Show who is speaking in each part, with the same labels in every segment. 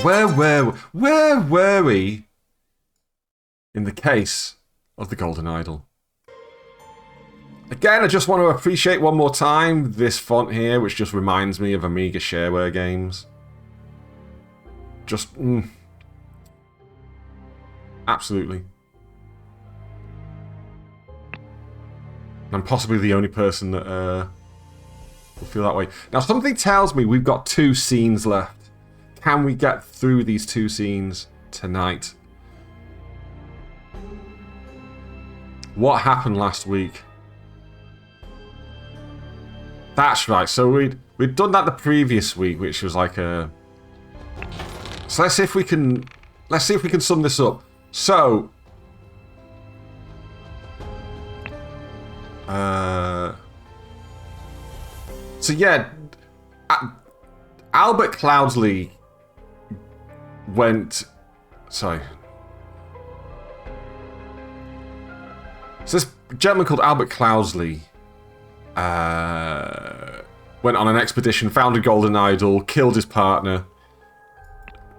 Speaker 1: Where were we in the case of the Golden Idol? Again, I just want to appreciate one more time this font here, which just reminds me of Amiga shareware games. Just, absolutely. I'm possibly the only person that will feel that way. Now, something tells me we've got 2 scenes left. Can we get through these 2 scenes tonight? What happened last week? That's right. So we'd done that the previous week, which was like a. So let's see if we can sum this up. So. So yeah, Albert Cloudsley went. Sorry. So this gentleman called Albert Cloudsley went on an expedition, found a golden idol, killed his partner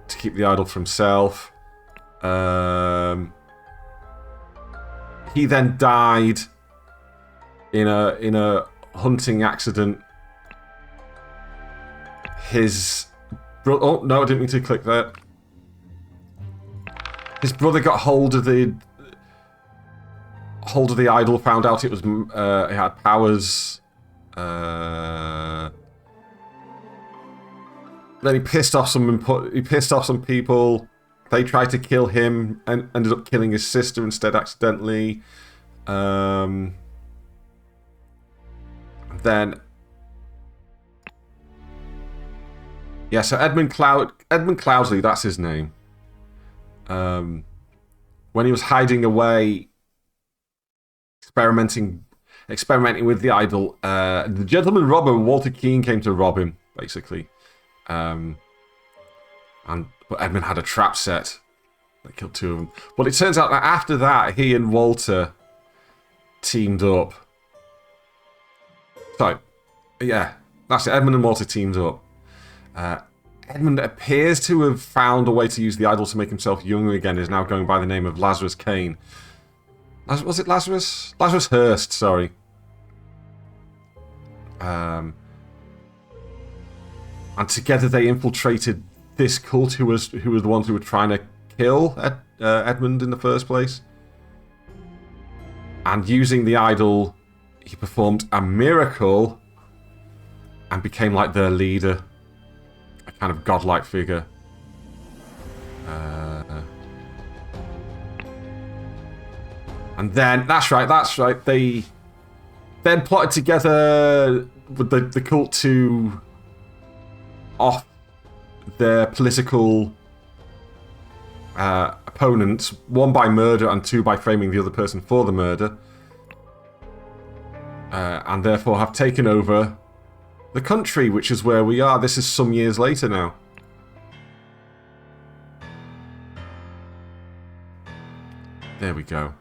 Speaker 1: to keep the idol for himself. He then died in a hunting accident. Oh no, I didn't mean to click that. His brother got hold of the idol, found out it was it had powers. Then he pissed off some people. They tried to kill him and ended up killing his sister instead accidentally. Then yeah, so Edmund Cloudsley, that's his name. When he was hiding away, experimenting with the idol, the gentleman robber Walter Keane came to rob him, basically. But Edmund had a trap set that killed 2 of them. But it turns out that after that, he and Walter teamed up. So, yeah, that's it. Edmund and Walter teamed up. Edmund appears to have found a way to use the idol to make himself younger again. Is now going by the name of Lazarus Kane. Was it Lazarus? Lazarus Hurst, sorry. And together they infiltrated this cult who was the ones who were trying to kill Edmund in the first place. And using the idol, he performed a miracle and became like their leader. A kind of godlike figure. And then, that's right, they then plotted together with the cult to off their political opponents, 1 by murder and 2 by framing the other person for the murder. And therefore have taken over the country, which is where we are. This is some years later now. There we go.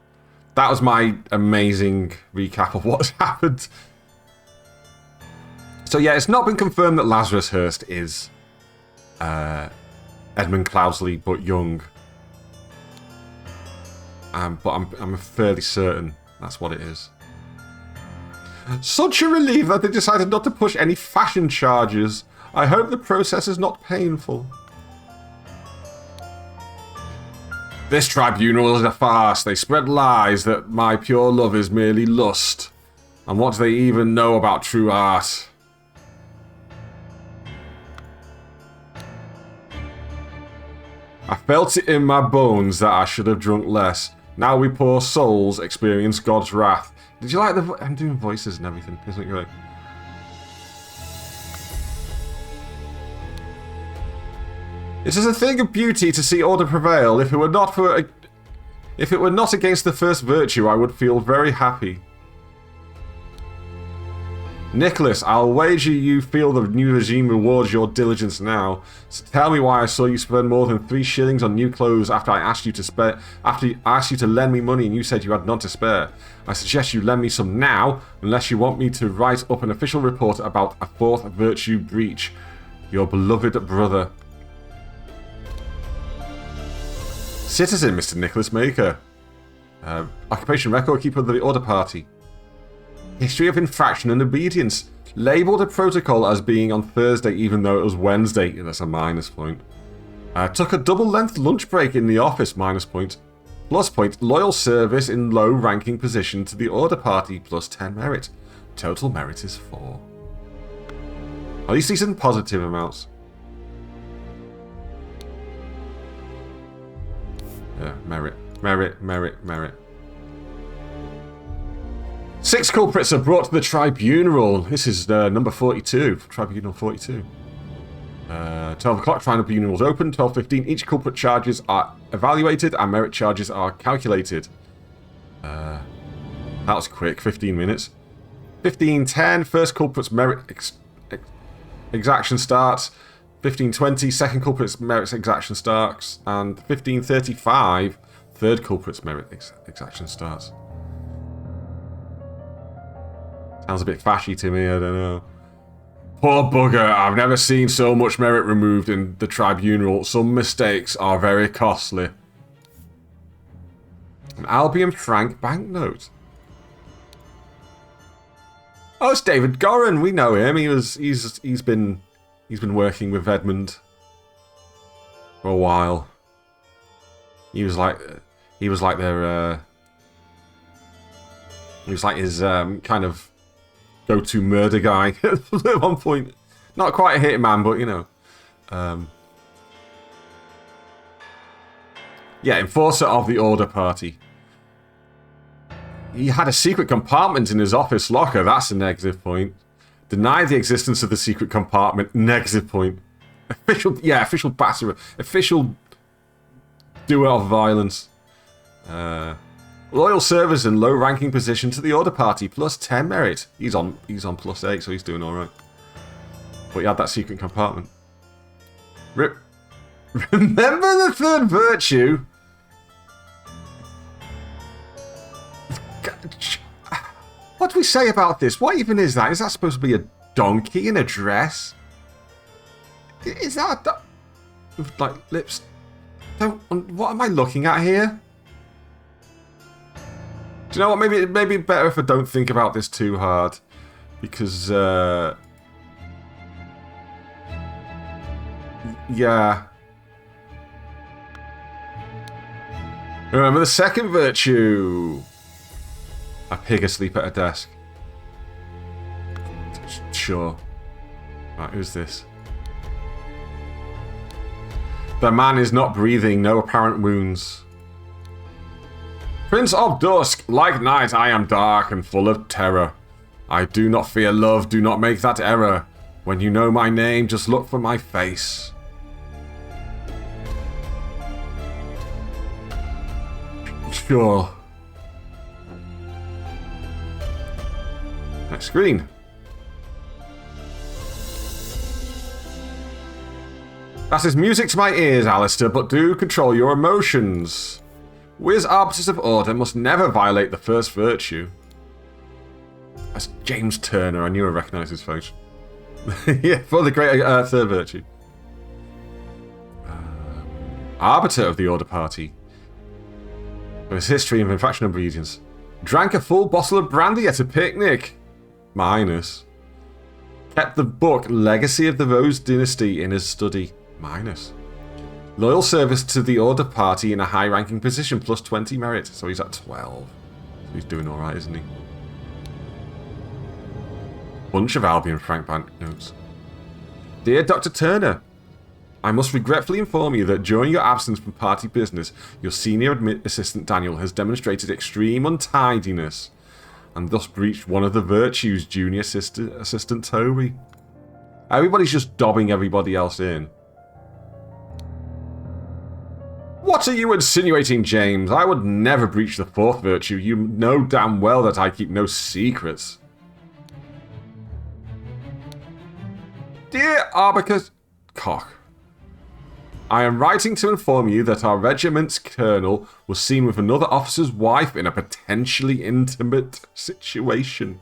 Speaker 1: That was my amazing recap of what's happened. So yeah, it's not been confirmed that Lazarus Hurst is Edmund Cloudsley, but young. But I'm fairly certain that's what it is. Such a relief that they decided not to push any fashion charges. I hope the process is not painful. This tribunal is a farce. They spread lies that my pure love is merely lust. And what do they even know about true art? I felt it in my bones that I should have drunk less. Now we poor souls experience God's wrath. Did you like the... I'm doing voices and everything, isn't it great? It is a thing of beauty to see order prevail. If it were not against the first virtue, I would feel very happy. Nicholas, I'll wager you feel the new regime rewards your diligence now. So tell me why I saw you spend more than 3 shillings on new clothes after I asked you to lend me money and you said you had none to spare. I suggest you lend me some now, unless you want me to write up an official report about a 4th virtue breach. Your beloved brother. Citizen, Mr. Nicholas Maker. Occupation record keeper of the Order Party. History of infraction and obedience. Labelled a protocol as being on Thursday even though it was Wednesday. That's a minus point. Took a double-length lunch break in the office. Minus point. Plus point. Loyal service in low-ranking position to the Order Party. Plus 10 merit. Total merit is 4. At least these are positive amounts. Yeah, merit. Merit, merit, merit. 6 culprits are brought to the tribunal. This is number 42. Tribunal 42. 12 o'clock, tribunal is open. 12:15, each culprit charges are evaluated and merit charges are calculated. That was quick, 15 minutes. 15:10, first culprit's merit exaction starts. 15:20, second culprit's merit exaction starts. And 15:35, third culprit's merit exaction starts. Sounds a bit fashy to me, I don't know. Poor bugger, I've never seen so much merit removed in the tribunal. Some mistakes are very costly. An Albion Frank banknote. Oh, it's David Goran. We know him. He's been working with Edmund for a while. He was like his kind of go-to murder guy at one point. Not quite a hitman, but you know. Yeah, enforcer of the Order Party. He had a secret compartment in his office locker. That's a negative point. Denied the existence of the secret compartment. Negative point. Official batterer. Official doer of violence. Loyal service and low-ranking position to the Order Party. Plus 10 merit. He's on plus 8, so he's doing alright. But he had that secret compartment. Remember the third virtue? What do we say about this? What even is that? Is that supposed to be a donkey in a dress? Is that like lips? What am I looking at here? Do you know what? Maybe better if I don't think about this too hard, because yeah. Remember the second virtue. A pig asleep at a desk. Sure. Right, who's this? The man is not breathing, no apparent wounds. Prince of Dusk, like night I am dark and full of terror. I do not fear love, do not make that error. When you know my name, just look for my face. Sure. Next screen. That is music to my ears, Alistair, but do control your emotions. We as arbiters of order must never violate the first virtue. That's James Turner. I knew I recognised his face. Yeah, for the great third virtue. Arbiter of the Order Party. For his history of infraction and obedience. Drank a full bottle of brandy at a picnic. Minus. Kept the book Legacy of the Rose Dynasty in his study. Minus. Loyal service to the Order Party in a high-ranking position. Plus 20 merit. So he's at 12. So he's doing alright, isn't he? Bunch of Albion Frank banknotes. Dear Dr. Turner, I must regretfully inform you that during your absence from party business, your senior assistant Daniel has demonstrated extreme untidiness and thus breached one of the virtues, junior assistant Toby. Everybody's just dobbing everybody else in. What are you insinuating, James? I would never breach the fourth virtue. You know damn well that I keep no secrets. Dear Arbicus... Cock. I am writing to inform you that our regiment's colonel was seen with another officer's wife in a potentially intimate situation.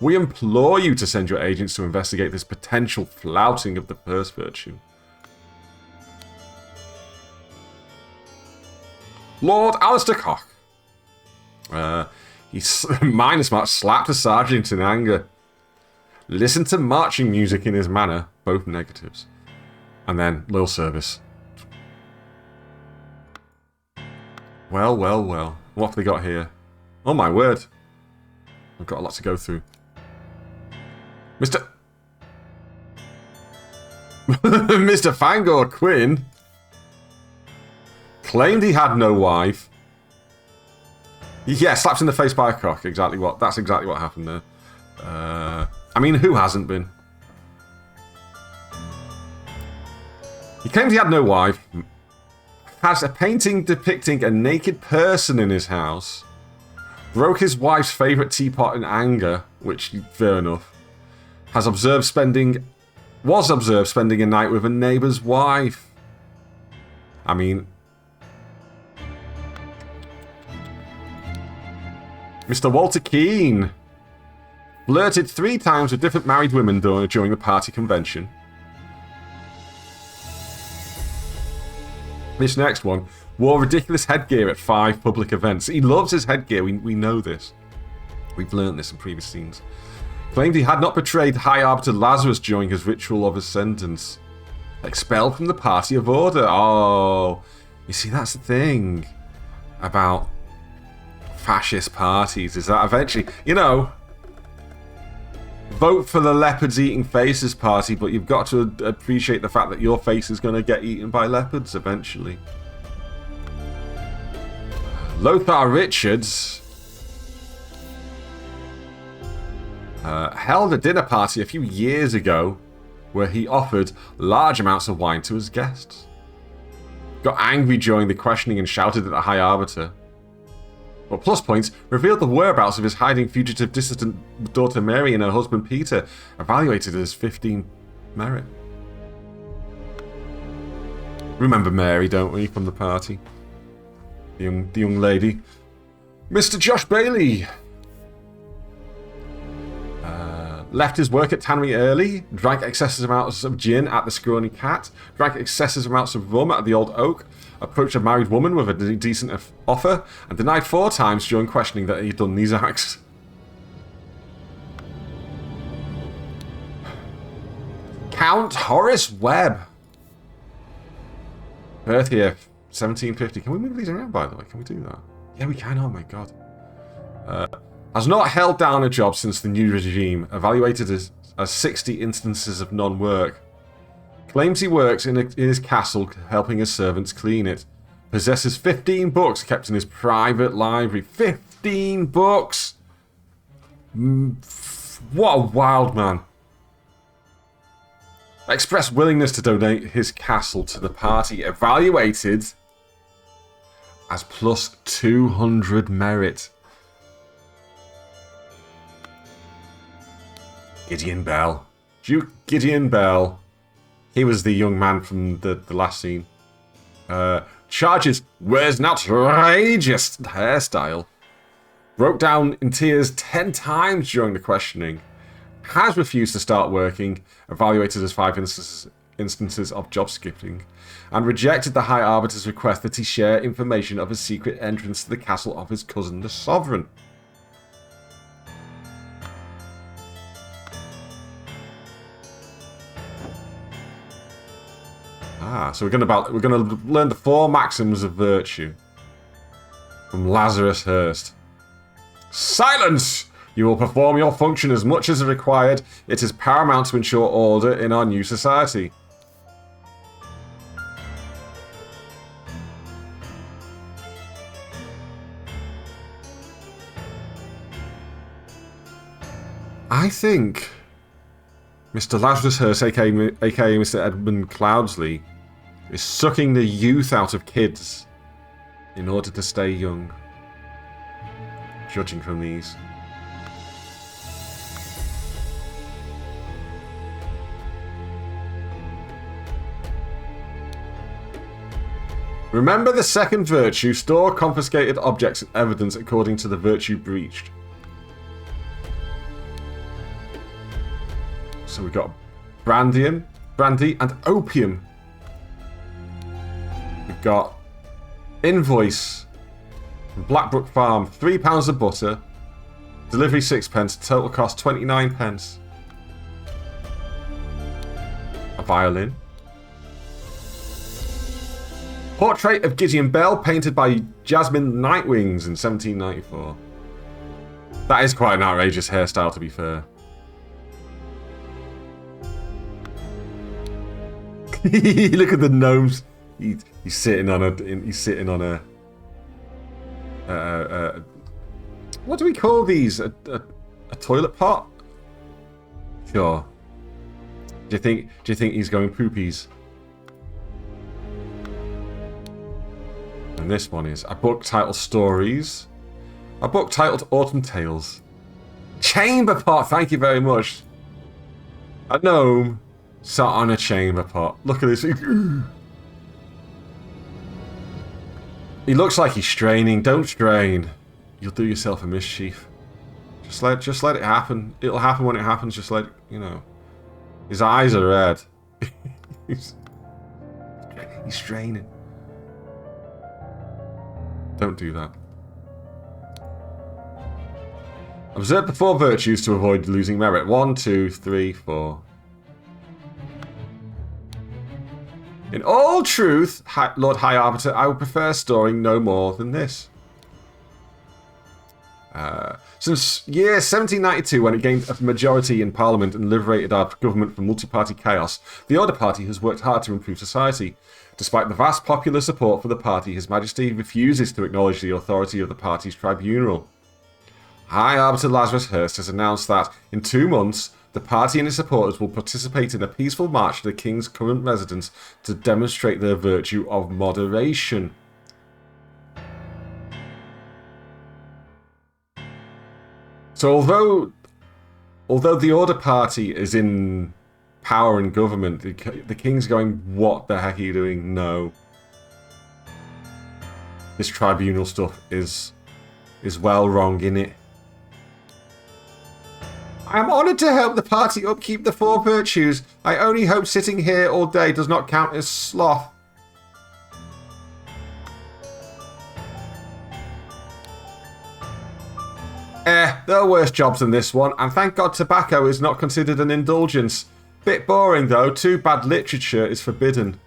Speaker 1: We implore you to send your agents to investigate this potential flouting of the first virtue. Lord Alistair Koch. He minus march slapped a sergeant in anger. Listened to marching music in his manner, both negatives. And then loyal service. Well, well, well. What have they got here? Oh my word. I've got a lot to go through. Mr. Mr. Fangor Quinn claimed he had no wife. Yeah, slapped in the face by a cock. That's exactly what happened there. I mean, who hasn't been? He claimed he had no wife. Has a painting depicting a naked person in his house. Broke his wife's favourite teapot in anger, which, fair enough. Was observed spending a night with a neighbour's wife. I mean... Mr. Walter Keane flirted 3 times with different married women during the party convention. This next one wore ridiculous headgear at 5 public events. He loves his headgear, we know this. We've learnt this in previous scenes. Claimed he had not betrayed High Arbiter Lazarus during his ritual of ascendance. Expelled from the party of order. Oh, you see, that's the thing about fascist parties, is that eventually, you know, vote for the leopards eating faces party, but you've got to appreciate the fact that your face is going to get eaten by leopards eventually. Lothar Richards held a dinner party a few years ago where he offered large amounts of wine to his guests. Got angry during the questioning and shouted at the High Arbiter. But plus points revealed the whereabouts of his hiding fugitive dissident daughter Mary and her husband Peter, evaluated as 15 merit. Remember Mary, don't we, from the party? The young lady. Mr. Josh Bailey left his work at Tannery early, drank excessive amounts of gin at the Scrawny Cat, drank excessive amounts of rum at the Old Oak, approached a married woman with a decent offer, and denied 4 times during questioning that he'd done these acts. Count Horace Webb. Birth year 1750. Can we move these around, by the way? Can we do that? Yeah, we can. Oh my god. Has not held down a job since the new regime, evaluated as 60 instances of non-work. Claims he works in his castle helping his servants clean it. Possesses 15 books kept in his private library. 15 books! What a wild man. Expressed willingness to donate his castle to the party. Evaluated as plus 200 merit. Gideon Bell. Duke Gideon Bell. He was the young man from the last scene. Charges wears an outrageous hairstyle. Broke down in tears 10 times during the questioning. Has refused to start working. Evaluated as 5 instances of job skipping. And rejected the High Arbiter's request that he share information of a secret entrance to the castle of his cousin, the Sovereign. So we're gonna learn the 4 maxims of virtue from Lazarus Hurst. Silence! You will perform your function as much as required. It is paramount to ensure order in our new society. I think Mr. Lazarus Hurst, aka Mr. Edmund Cloudsley, is sucking the youth out of kids in order to stay young. Judging from these. Remember the second virtue, store confiscated objects and evidence according to the virtue breached. So we've got brandy and opium. We've got invoice Blackbrook Farm, £3 of butter. Delivery 6p, total cost 29p. A violin. Portrait of Gideon Bell, painted by Jasmine Nightwings in 1794. That is quite an outrageous hairstyle, to be fair. Look at the gnomes. He's sitting on a. He's sitting on a. What do we call these? A toilet pot? Sure. Do you think he's going poopies? And this one is a book titled Stories. A book titled Autumn Tales. Chamber pot, thank you very much. A gnome sat on a chamber pot. Look at this. He looks like he's straining. Don't strain. You'll do yourself a mischief. Just let it happen. It'll happen when it happens. Just let, you know. His eyes are red. he's straining. Don't do that. Observe the 4 virtues to avoid losing merit. 1, 2, 3, 4. In all truth, Lord High Arbiter, I would prefer storing no more than this. Since year 1792, when it gained a majority in Parliament and liberated our government from multi-party chaos, the Order Party has worked hard to improve society. Despite the vast popular support for the party, His Majesty refuses to acknowledge the authority of the party's tribunal. High Arbiter Lazarus Hurst has announced that, in 2 months, the party and its supporters will participate in a peaceful march to the King's current residence to demonstrate their virtue of moderation. So although the Order Party is in power and government, the King's going, what the heck are you doing? No. This tribunal stuff is well wrong, innit? I am honoured to help the party upkeep the 4 virtues. I only hope sitting here all day does not count as sloth. There are worse jobs than this one, and thank God tobacco is not considered an indulgence. Bit boring though, too bad literature is forbidden.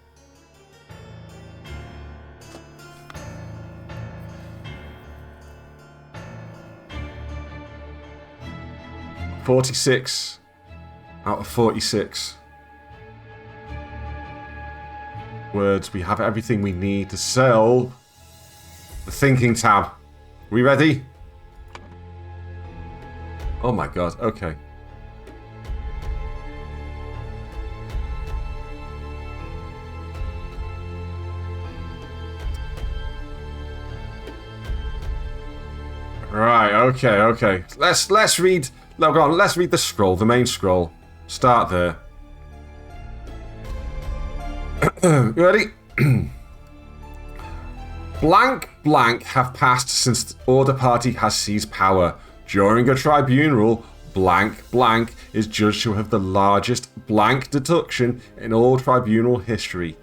Speaker 1: $46 out of 46. Words, we have everything we need to sell the thinking tab. Are we ready? Oh my god, okay. Right, okay. Let's read. No, go on. Let's read the scroll, the main scroll. Start there. You ready? Blank have passed since the Order Party has seized power. During a tribunal, blank is judged to have the largest blank deduction in all tribunal history.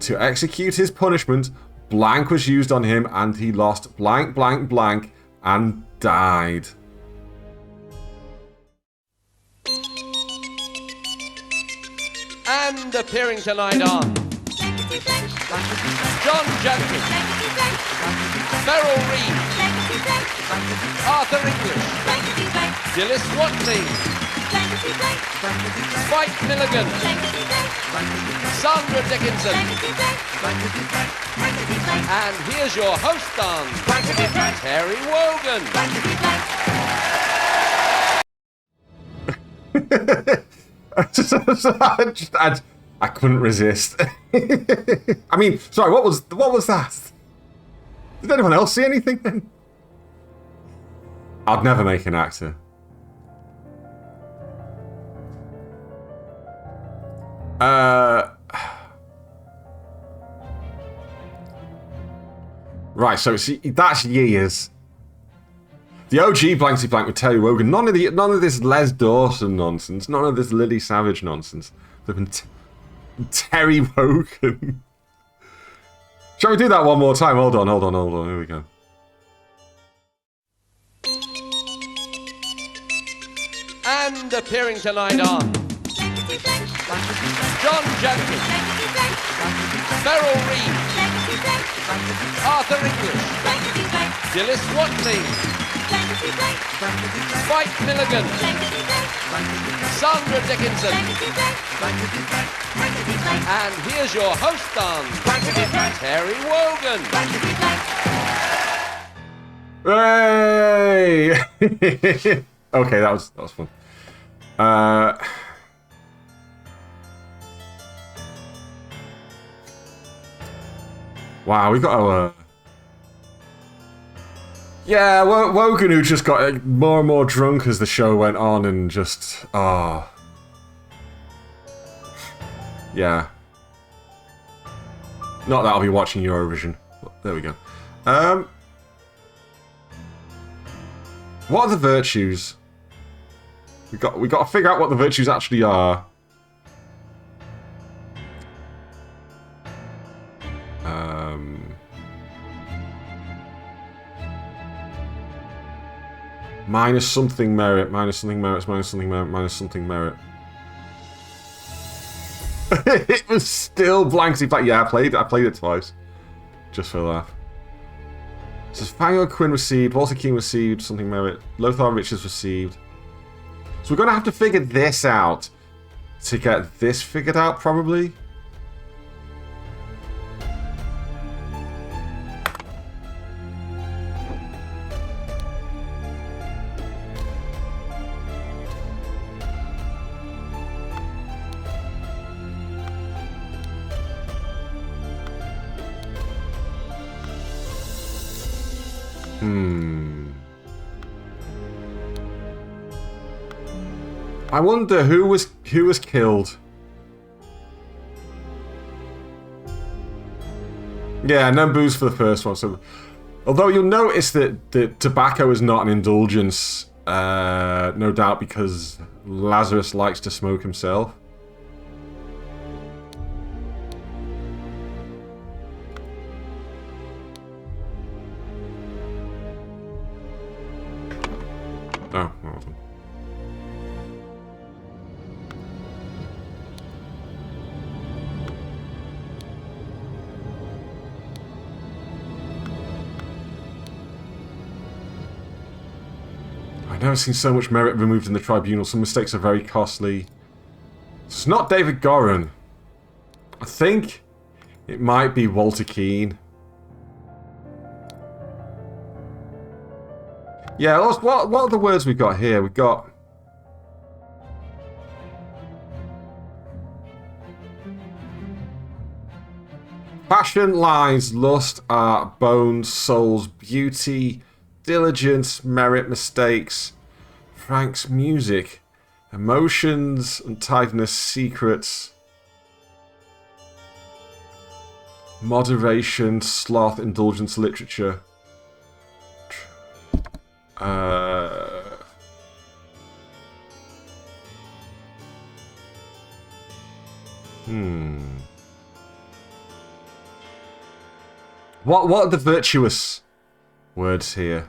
Speaker 1: To execute his punishment, blank was used on him and he lost blank and died.
Speaker 2: And appearing tonight on John Jenkins, Beryl Reid, Arthur English, Gillis Watley, Spike Milligan, Sandra Dickinson, and here's your host on Terry
Speaker 1: Wogan. I couldn't resist. I mean, sorry, what was that? Did anyone else see anything then? I'd never make an actor. Right, so that's years. The OG Blankety Blank with Terry Wogan. None of this Les Dawson nonsense. None of this Lily Savage nonsense. They've been Terry Wogan. Shall we do that one more time? Hold on. Here we go.
Speaker 2: And appearing tonight on John Jenkins, Beryl Reid, Arthur English, Gillis Watley, Spike Milligan, Sandra Dickinson, and here's your host on Terry Wogan.
Speaker 1: Hey! Okay, that was fun. Wow, we got our... Yeah, Wogan, who just got more and more drunk as the show went on and just... Oh. Yeah. Not that I'll be watching Eurovision. But there we go. What are the virtues? We got to figure out what the virtues actually are. Minus something merit, minus something merit, minus something merit, minus something merit. It was still blankety blank. Yeah, I played it twice. Just for a laugh. So Fango Quinn received, Walter Keane received something merit, Lothar Richards received. So we're gonna have to figure this out to get this figured out, probably. I wonder who was killed. Yeah, no booze for the first one. So, although you'll notice that the tobacco is not an indulgence, no doubt because Lazarus likes to smoke himself. Oh, well done. I've never seen so much merit removed in the tribunal. Some mistakes are very costly. It's not David Goran. I think it might be Walter Keane. Yeah, what are the words we got here? We got... passion, lies, lust, art, bones, souls, beauty, diligence, merit, mistakes, Frank's music, emotions, untidiness, secrets, moderation, sloth, indulgence, literature. What are the virtuous words here?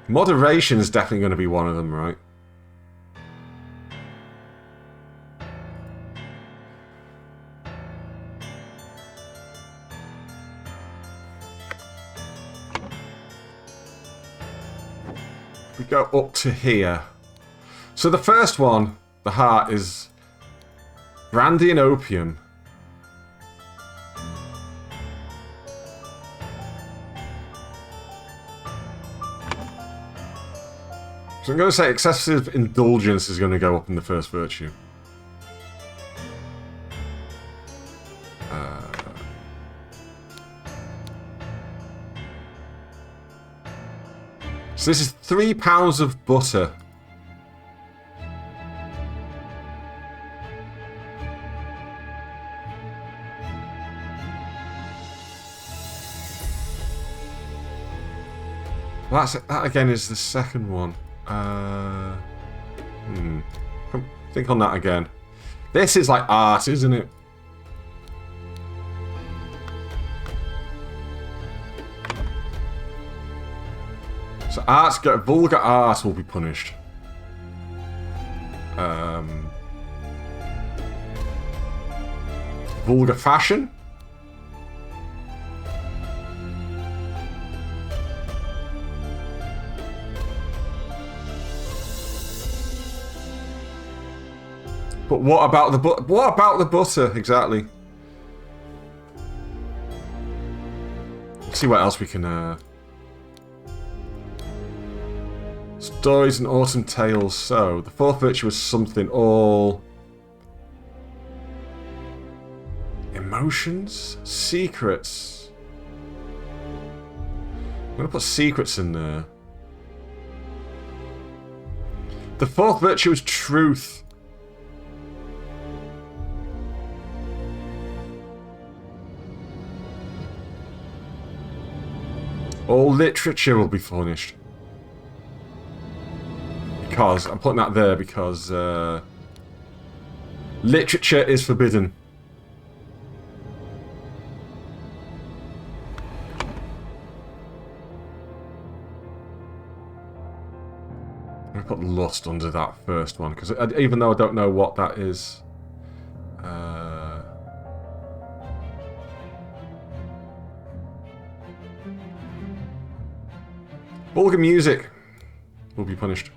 Speaker 1: Moderation is definitely going to be one of them, right? We go up to here. So the first one, the heart, is brandy and opium. So I'm going to say excessive indulgence is going to go up in the first virtue. So this is 3 pounds of butter. Well, that again is the second one. Think on that again. This is like art, isn't it? So vulgar art will be punished. Vulgar fashion? But what about the butter exactly? Let's see what else we can. Stories and autumn tales. So the fourth virtue was something all emotions, secrets. I'm gonna put secrets in there. The fourth virtue is truth. All literature will be punished. Because, I'm putting that there because literature is forbidden. I'm going to put lust under that first one, because even though I don't know what that is. Vulgar music will be punished.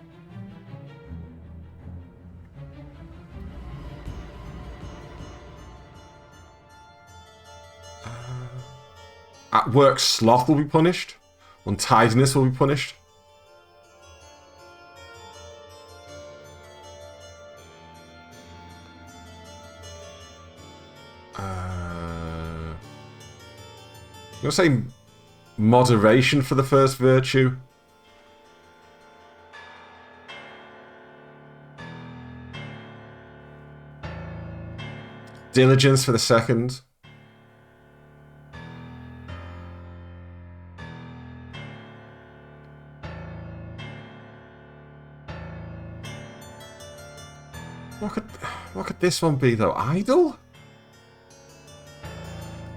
Speaker 1: At work, sloth will be punished. Untidiness will be punished. I'm going to say moderation for the first virtue. Diligence for the second. What could this one be though? Idle?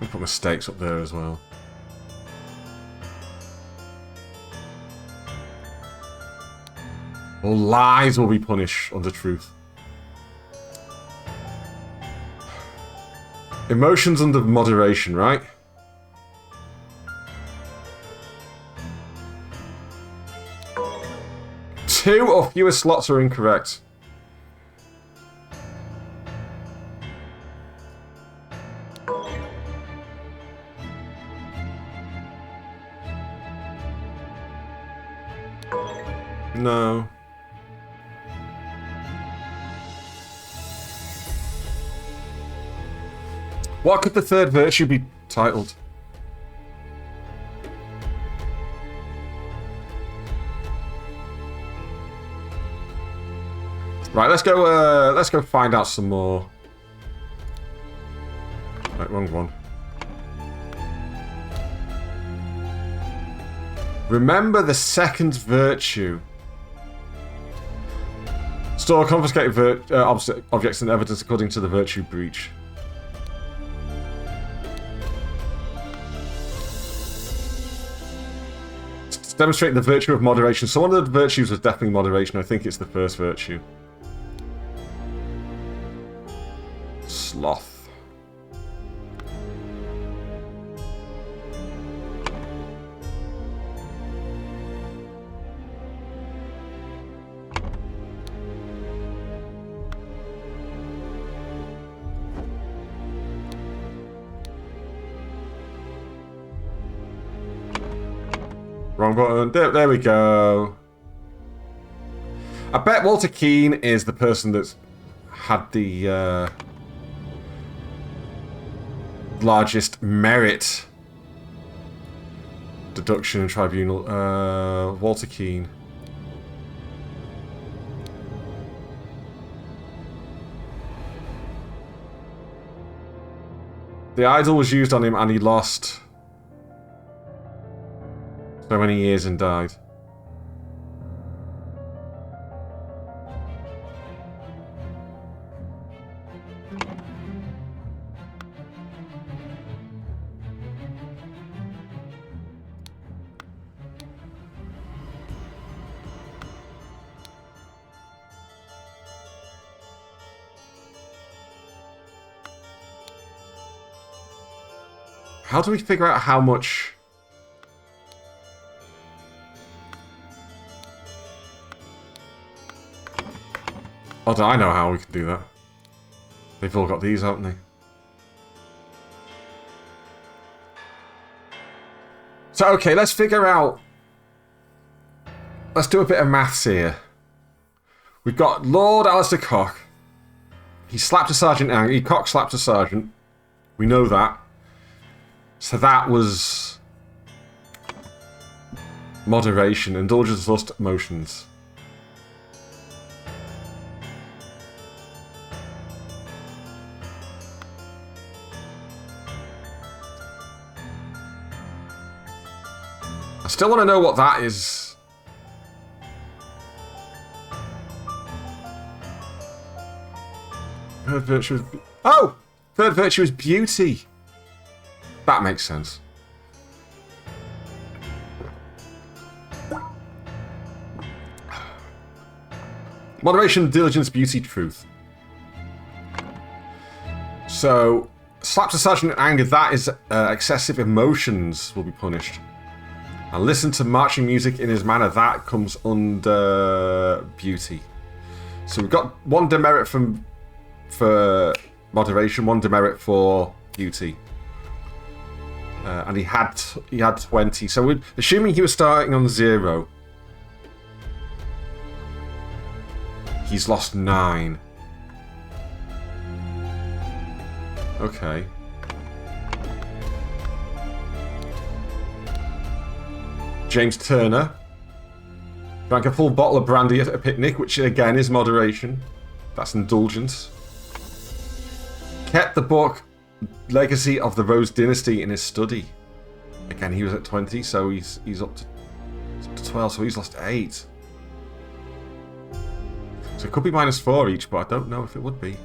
Speaker 1: I'll put mistakes up there as well. All lies will be punished under truth. Emotions under moderation, right? Two or fewer slots are incorrect. No. What could the third virtue be titled? Right, let's go find out some more. Right, wrong one. Remember the second virtue. Store confiscated objects and evidence according to the virtue breach. Demonstrate the virtue of moderation. So one of the virtues was definitely moderation. I think it's the first virtue. Sloth. Wrong button. There we go. I bet Walter Keane is the person that's had the largest merit deduction in tribunal. Walter Keane. The idol was used on him and he lost so many years and died. How do we figure out how much... Oh, do I know how we can do that? They've all got these, haven't they? So, okay, let's figure out... Let's do a bit of maths here. We've got Lord Alistair Cock. He slapped a sergeant angry. He cock slapped a sergeant. We know that. So that was... Moderation. Indulgence, lust, emotions. I still want to know what that is. Third virtue is... Oh! Third virtue is beauty. That makes sense. Moderation, diligence, beauty, truth. So, slaps a sergeant in anger, that is excessive emotions will be punished. And listen to marching music in his manner, that comes under beauty. So we've got one demerit for moderation, one demerit for beauty. And he had 20. So we're assuming he was starting on 0. He's lost 9. Okay. James Turner drank a full bottle of brandy at a picnic, which again is moderation. That's indulgence. Kept the book Legacy of the Rose Dynasty in his study. Again, he was at 20, so he's up to 12, so he's lost 8. So it could be -4 each, but I don't know if it would be.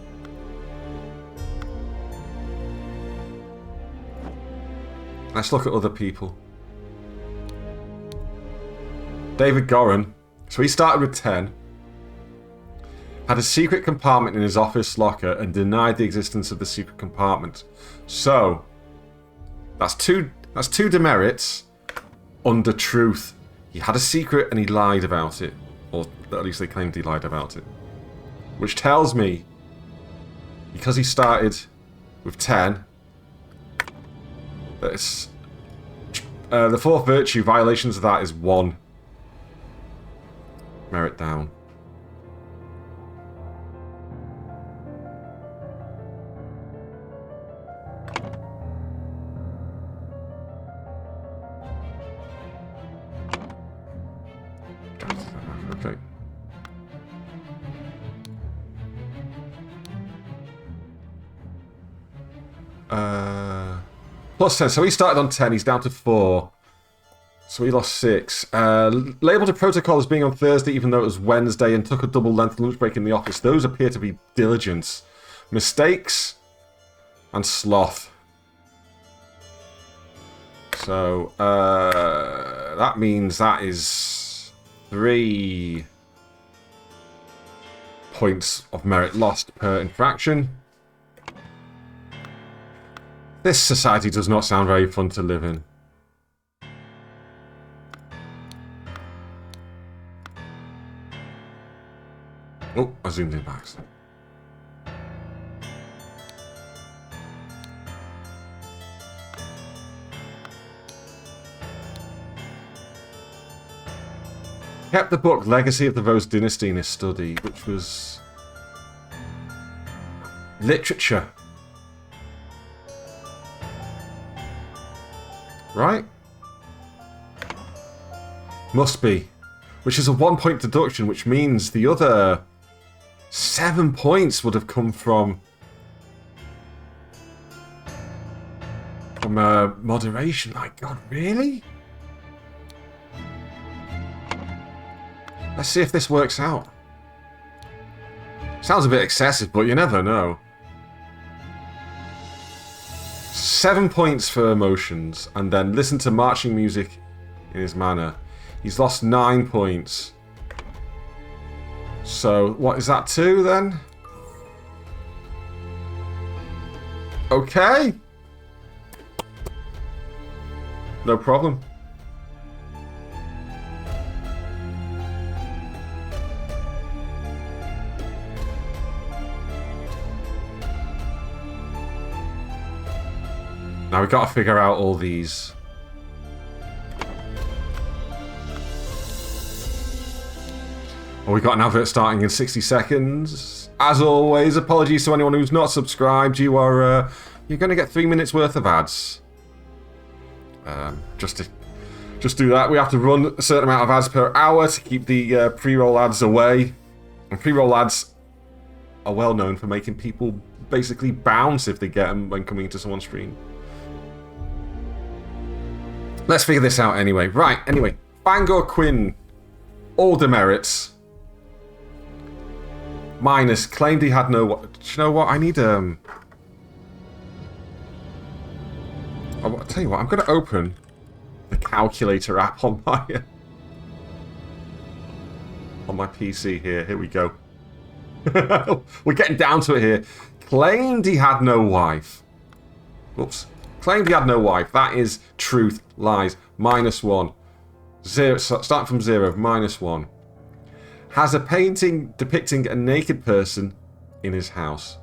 Speaker 1: Let's look at other people. David Goran. So he started with 10. Had a secret compartment in his office locker and denied the existence of the secret compartment. So that's two demerits under truth. He had a secret and he lied about it. Or at least they claimed he lied about it. Which tells me, because he started with 10, that it's, the fourth virtue, violations of that is 1. Merit down. Okay. Plus 10. So he started on 10. He's down to 4. So he lost 6. Labelled a protocol as being on Thursday even though it was Wednesday and took a double-length lunch break in the office. Those appear to be diligence. Mistakes and sloth. So, that means that is 3 points of merit lost per infraction. This society does not sound very fun to live in. Oh, I zoomed in back. Kept the book Legacy of the Rose Dynasty in his study, which was literature. Right? Must be. Which is a 1-point deduction, which means the other 7 points would have come from moderation. My God, really? Let's see if this works out. Sounds a bit excessive, but you never know. 7 points for emotions, and then listen to marching music in his manner. He's lost 9 points. So, what is that, 2 then? Okay. No problem. Now we've got to figure out all these. Well, we've got an advert starting in 60 seconds. As always, apologies to anyone who's not subscribed. You're going to get 3 minutes worth of ads. Just do that. We have to run a certain amount of ads per hour to keep the pre-roll ads away. And pre-roll ads are well known for making people basically bounce if they get them when coming into someone's stream. Let's figure this out anyway. Right, anyway. Bangor Quinn. All demerits. Minus. Claimed he had no... Do you know what? I need... I'll tell you what. I'm going to open the calculator app on my PC here. Here we go. We're getting down to it here. Claimed he had no wife. Whoops. Claimed he had no wife. That is truth. Lies. -1. 0. Starting from 0. -1. Has a painting depicting a naked person in his house.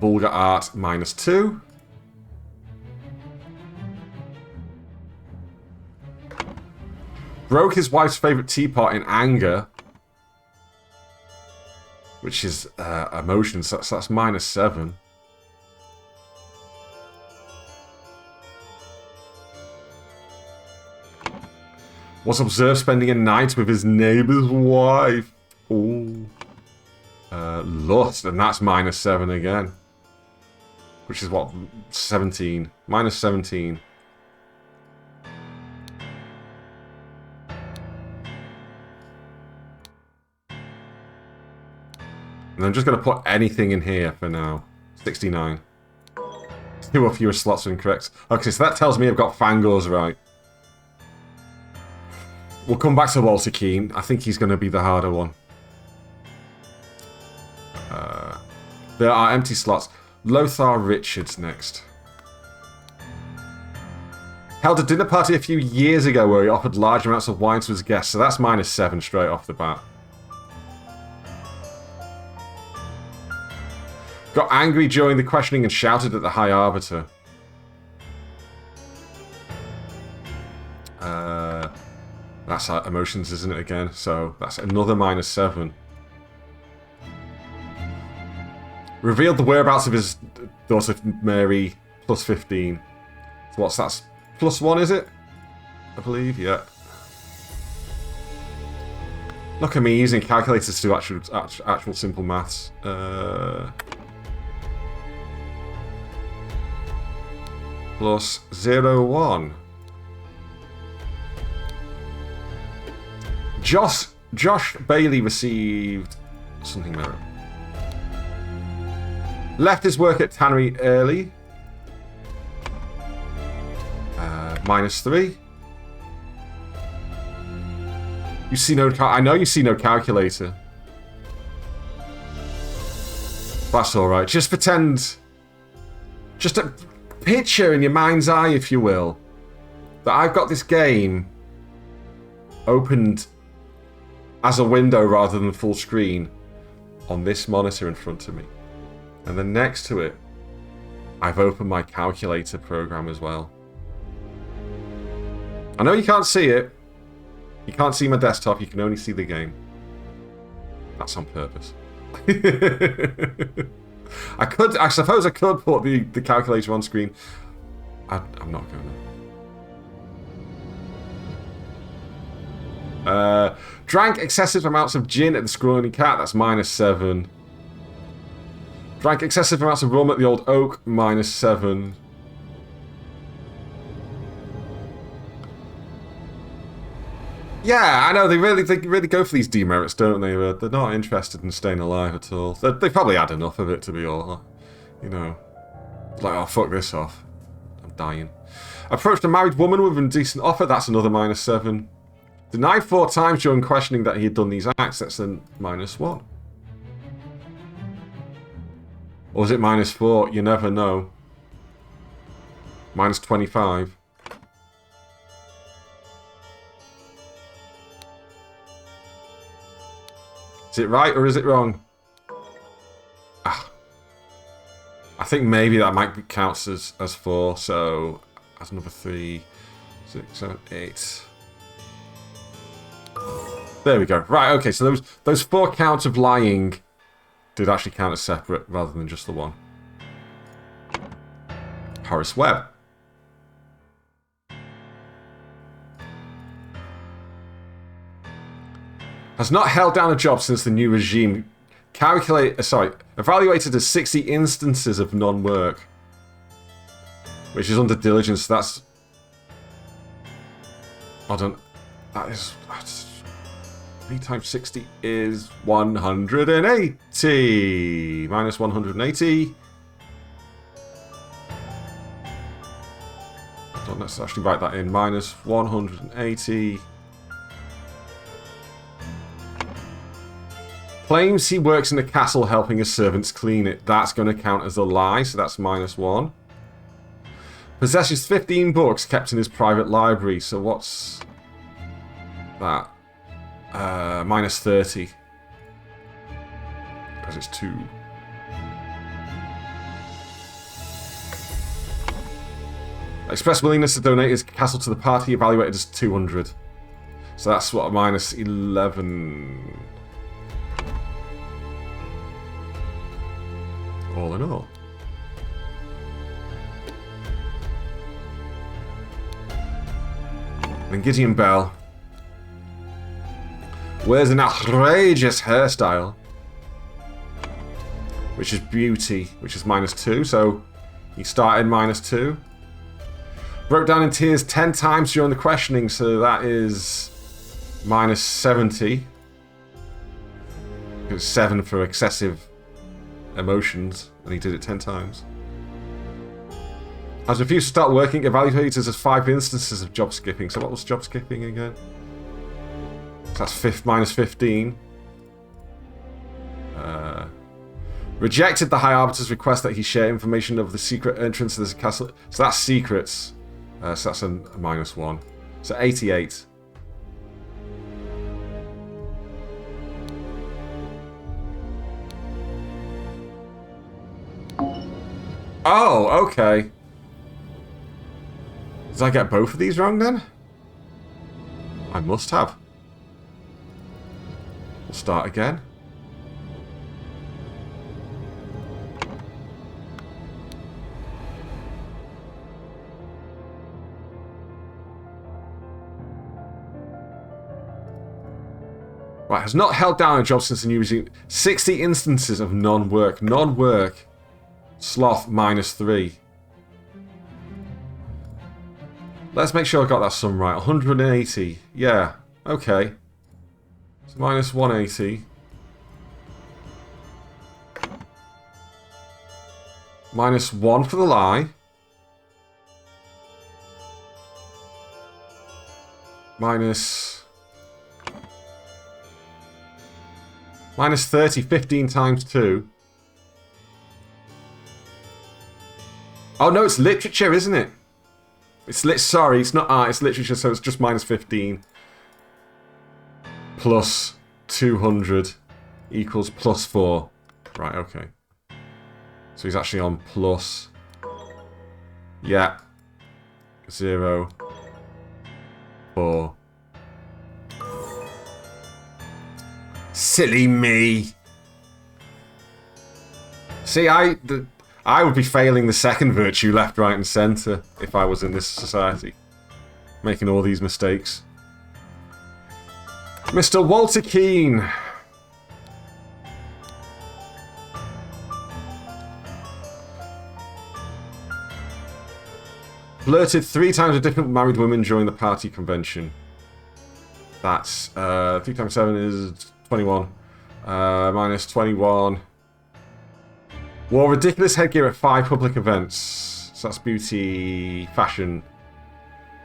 Speaker 1: Vulgar art. -2. Broke his wife's favourite teapot in anger. Which is emotions, so that's -7. Was observed spending a night with his neighbour's wife. Ooh. Lust, and that's -7 again. Which is what? 17. -17. And I'm just going to put anything in here for now. 69. 2 or fewer slots are incorrect. Okay, so that tells me I've got Fangors right. We'll come back to Walter Keane. I think he's going to be the harder one. There are empty slots. Lothar Richards next. Held a dinner party a few years ago where he offered large amounts of wine to his guests, so that's -7 straight off the bat. Got angry during the questioning and shouted at the High Arbiter. That's emotions, isn't it, again? So that's another -7. Revealed the whereabouts of his daughter Mary, +15. So what's that? +1, is it? I believe, yeah. Look at me using calculators to do actual simple maths. +0, 1. Josh Bailey received something merit. Left his work at Tannery early. -3. You see no... I know you see no calculator. That's alright. Just pretend... Just a picture in your mind's eye, if you will, that I've got this game opened as a window rather than full screen on this monitor in front of me. And then next to it, I've opened my calculator program as well. I know you can't see it. You can't see my desktop, you can only see the game. That's on purpose. I suppose I could put the calculator on screen. I'm not going to. Drank excessive amounts of gin at the Scrawny Cat, that's -7. Drank excessive amounts of rum at the Old Oak, -7. Yeah, I know, they really go for these demerits, don't they? They're not interested in staying alive at all. They've probably had enough of it, to be all, you know. Like, oh, fuck this off. I'm dying. Approached a married woman with a decent offer, that's another -7. Denied 4 times during questioning that he had done these acts, that's then -1. Or is it -4? You never know. -25. Is it right or is it wrong? Ah. I think maybe that might be counts as 4, so that's another 3, 6, 7, 8. There we go. Right, okay, so those 4 counts of lying did actually count as separate rather than just the one. Horace Webb. Has not held down a job since the new regime. Evaluated as 60 instances of non-work. Which is under diligence, that's... Hold on. That's 3 times 60 is 180. Minus 180. Let's actually write that in. Minus 180. Claims he works in a castle helping his servants clean it. That's going to count as a lie, so that's -1. Possesses 15 books kept in his private library, so what's that? -30. Because it's 2. Expressed willingness to donate his castle to the party, evaluated as 200. So that's what, -11. All in all. And Gideon Bell wears an outrageous hairstyle, which is beauty, which is -2, so he started -2. Broke down in tears 10 times during the questioning, so that is -70. It was 7 for excessive emotions, and he did it 10 times. Has refused to start working, evaluated as 5 instances of job skipping. So what was job skipping again? So that's -15. Rejected the High Arbiter's request that he share information of the secret entrance to this castle. So that's secrets. So that's a -1. So 88. Oh, okay. Did I get both of these wrong then? I must have. We'll start again. Right, has not held down a job since the new regime. 60 instances of non-work. Non-work. Sloth -3. Let's make sure I got that sum right. 180. Yeah. Okay. So -180. -1 for the lie. -30. 15 times 2. Oh no, it's literature, isn't it? Sorry, it's not art, it's literature, so it's just -15. Plus 200 equals +4. Right, okay. So he's actually on plus... Yeah. 0. 4. Silly me! See, I would be failing the second virtue left, right, and centre if I was in this society. Making all these mistakes. Mr. Walter Keane. Flirted 3 times with different married women during the party convention. That's, 3 times 7 is 21. -21. Wore ridiculous headgear at 5 public events. So that's beauty, fashion.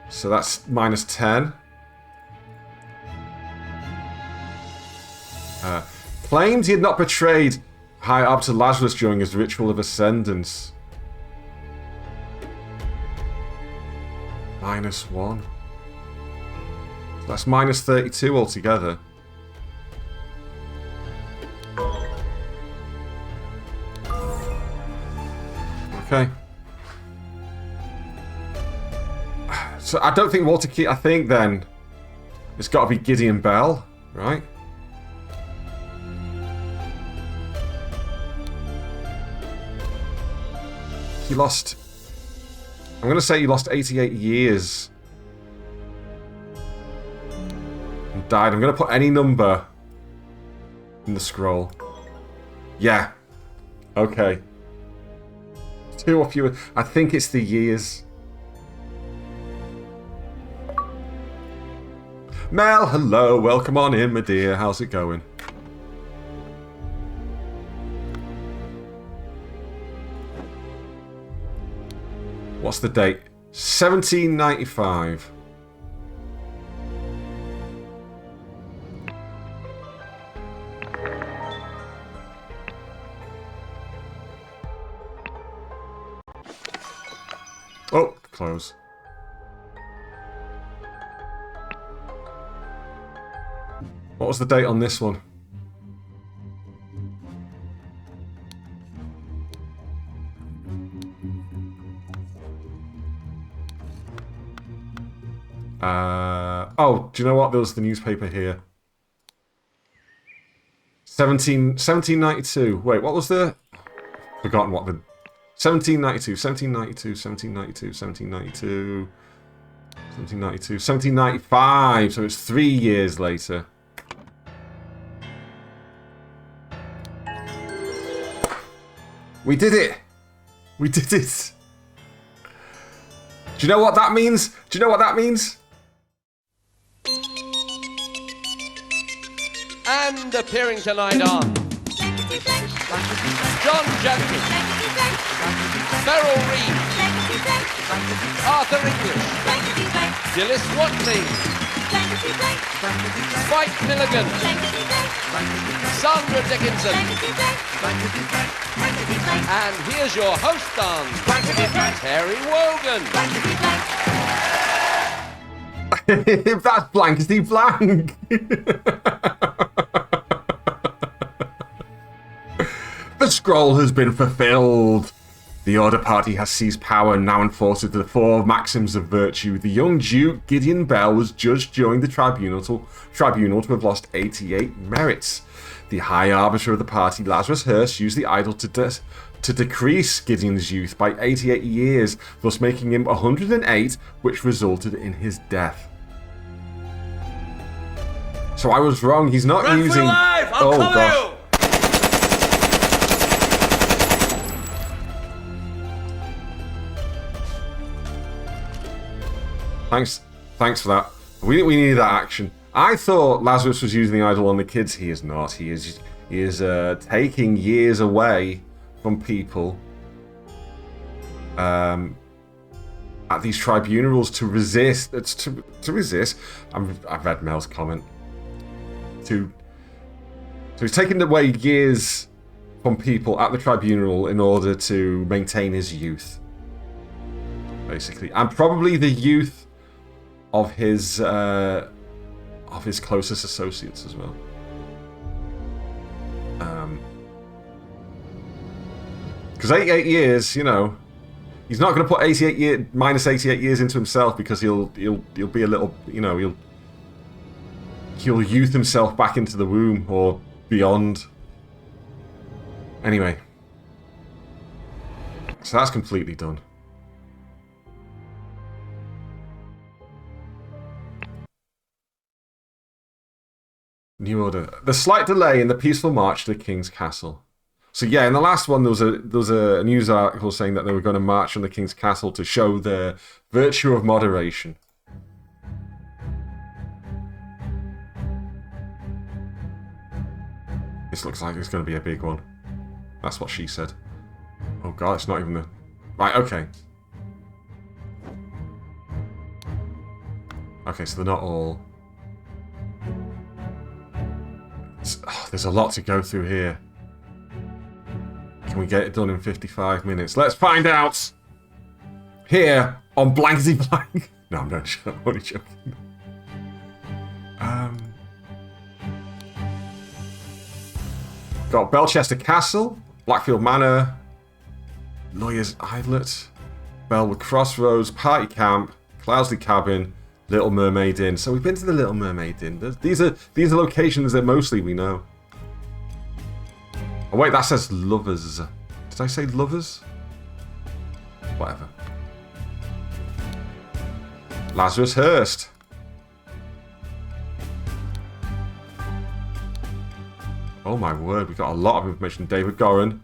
Speaker 1: So that's -10. Claimed he had not betrayed... High up to Lazarus during his ritual of ascendance. -1. That's -32 altogether. Okay. So I don't think Walter Key. I think then it's got to be Gideon Bell, right? He lost. I'm going to say he lost 88 years. And died. I'm going to put any number in the scroll. Yeah. Okay. 2 or fewer. I think it's the years. Mel, hello. Welcome on in, my dear. How's it going? What's the date? 1795. Oh, close. What was the date on this one? Oh, do you know what? There was the newspaper here. 1792. Wait, what was the... Forgotten what the... 1792, 1792, 1792, 1792... 1792, 1795. So it's 3 years later. We did it! We did it! Do you know what that means? Do you know what that means?
Speaker 2: And appearing tonight on John Jenkins, Beryl Reid, Arthur English, Gillis Watley, Spike Milligan, Sandra Dickinson, and here's your host on Terry Wogan.
Speaker 1: That's blankety blank. The scroll has been fulfilled. The Order Party has seized power and now enforces the 4 maxims of virtue. The young Duke, Gideon Bell, was judged during the tribunal to have lost 88 merits. The High Arbiter of the party, Lazarus Hearst, used the idol to decrease Gideon's youth by 88 years, thus making him 108, which resulted in his death. So I was wrong. He's not
Speaker 3: Run
Speaker 1: using...
Speaker 3: for your life! I'll cover you!
Speaker 1: Thanks for that. We needed that action. I thought Lazarus was using the idol on the kids. He is not. He is taking years away from people at these tribunals to resist. It's to resist. I've read Mel's comment. So he's taking away years from people at the tribunal in order to maintain his youth, basically, and probably the youth of his closest associates as well. Because 88 years, you know, he's not going to put minus 88 years into himself, because he'll be a little, you know, he'll youth himself back into the womb or beyond. Anyway, so that's completely done. New Order. The slight delay in the peaceful march to the King's Castle. So yeah, in the last one there was a news article saying that they were going to march from the King's Castle to show the virtue of moderation. This looks like it's going to be a big one. That's what she said. Oh god, it's not even the... Right, okay. Okay, so they're not all... there's a lot to go through here. Can we get it done in 55 minutes? Let's find out! Here on Blankety Blank. No, I'm not sure. I'm only joking. Got Belchester Castle, Blackfield Manor, Lawyer's Islet, Bellwood Crossroads, Party Camp, Cloudesley Cabin, Little Mermaid Inn. So we've been to the Little Mermaid Inn. These are locations that mostly we know. Oh wait, that says Lovers. Did I say Lovers? Whatever. Lazarus Hurst. Oh my word, we got a lot of information. David Goran.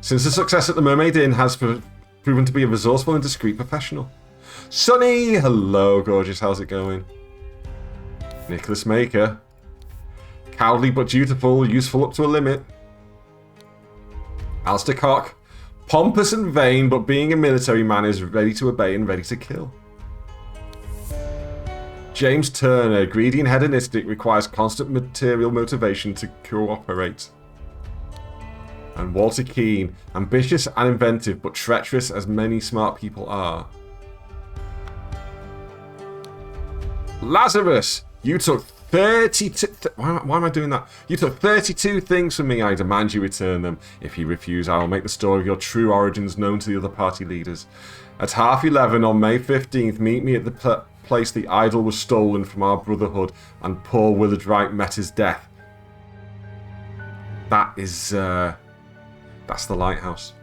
Speaker 1: Since the success at the Mermaid Inn has proven to be a resourceful and discreet professional. Sonny! Hello, gorgeous. How's it going? Nicholas Maker. Cowardly but dutiful, useful up to a limit. Alistair Cock. Pompous and vain, but being a military man is ready to obey and ready to kill. James Turner, greedy and hedonistic, requires constant material motivation to cooperate. And Walter Keane, ambitious and inventive, but treacherous as many smart people are. Lazarus, you took 32... Why am I doing that? You took 32 things from me. I demand you return them. If you refuse, I will make the story of your true origins known to the other party leaders. At 11:30 on May 15th, meet me at the place the idol was stolen from our brotherhood and poor Willard Wright met his death. That is, that's the lighthouse.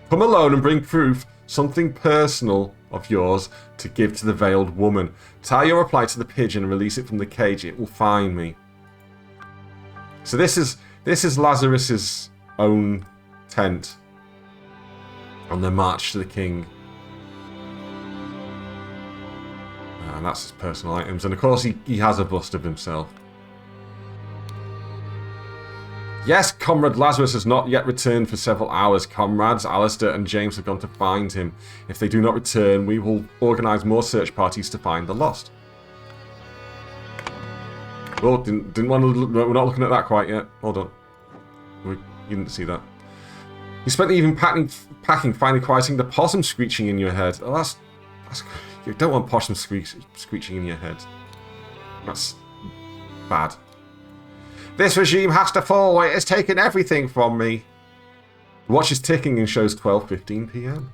Speaker 1: Come alone and bring proof, something personal of yours, to give to the veiled woman. Tie your reply to the pigeon and release it from the cage. It will find me. So this is Lazarus's own tent on their march to the king. And that's his personal items. And of course he has a bust of himself. Yes, Comrade Lazarus has not yet returned for several hours. Comrades Alistair and James have gone to find him. If they do not return, we will organise more search parties to find the lost. Oh, didn't want to. We're not looking at that quite yet. Hold on. You didn't see that. You spent the evening packing, finally quieting the possum screeching in your head. Oh, that's you don't want possum screeching in your head. That's bad. This regime has to fall. It has taken everything from me. The watch is ticking and shows 12:15 p.m.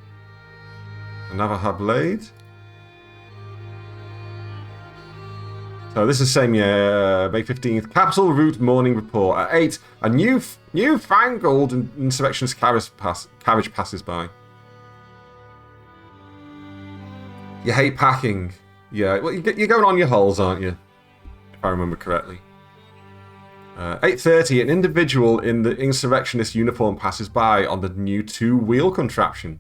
Speaker 1: Another blade. So this is the same year, May 15th. Capital Route Morning Report. At 8, a newfangled insurrectionist carriage passes by. You hate packing. Yeah, well, you're going on your holes, aren't you? If I remember correctly. 8:30, an individual in the insurrectionist uniform passes by on the new two-wheel contraption.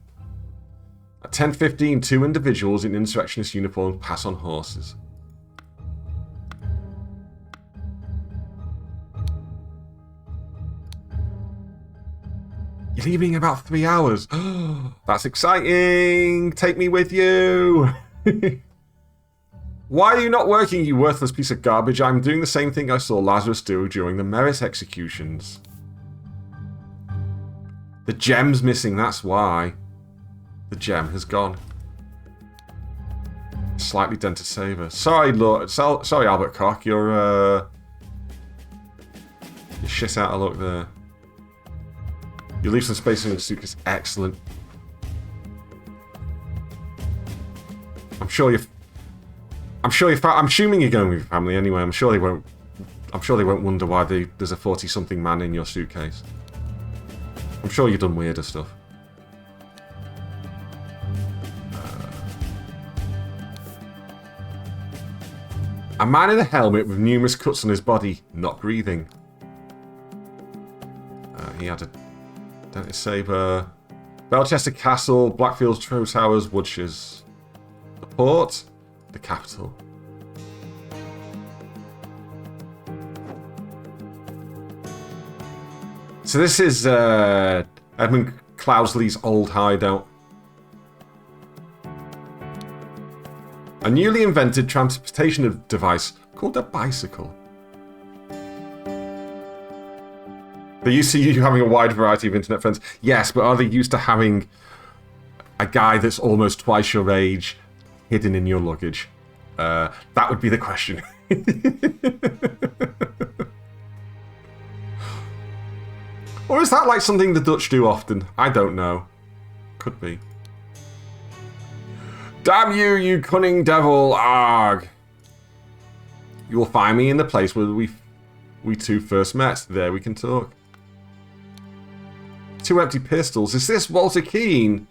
Speaker 1: At 10:15, two individuals in insurrectionist uniforms pass on horses. You're leaving in about 3 hours. That's exciting. Take me with you. Why are you not working, you worthless piece of garbage? I'm doing the same thing I saw Lazarus do during the Merit executions. The gem's missing, that's why. The gem has gone. Slightly dented saber. Sorry, Lord. Sorry, Albert Cock. You're shit out of luck there. You leave some space in your suitcase. Excellent. I'm assuming you're going with your family anyway. I'm sure they won't wonder why there's a 40-something man in your suitcase. I'm sure you've done weirder stuff. A man in a helmet with numerous cuts on his body, not breathing. He had a dented saber. Belchester Castle, Blackfield Trow Towers, Woodshires. The port. The capital. So this is Edmund Cloudesley's old hideout. A newly invented transportation device called a bicycle. They're used to you having a wide variety of internet friends. Yes, but are they used to having a guy that's almost twice your age hidden in your luggage? That would be the question. Or is that like something the Dutch do often? I don't know. Could be. Damn you, you cunning devil! Arg! You will find me in the place where we two first met. There we can talk. 2 empty pistols. Is this Walter Keane?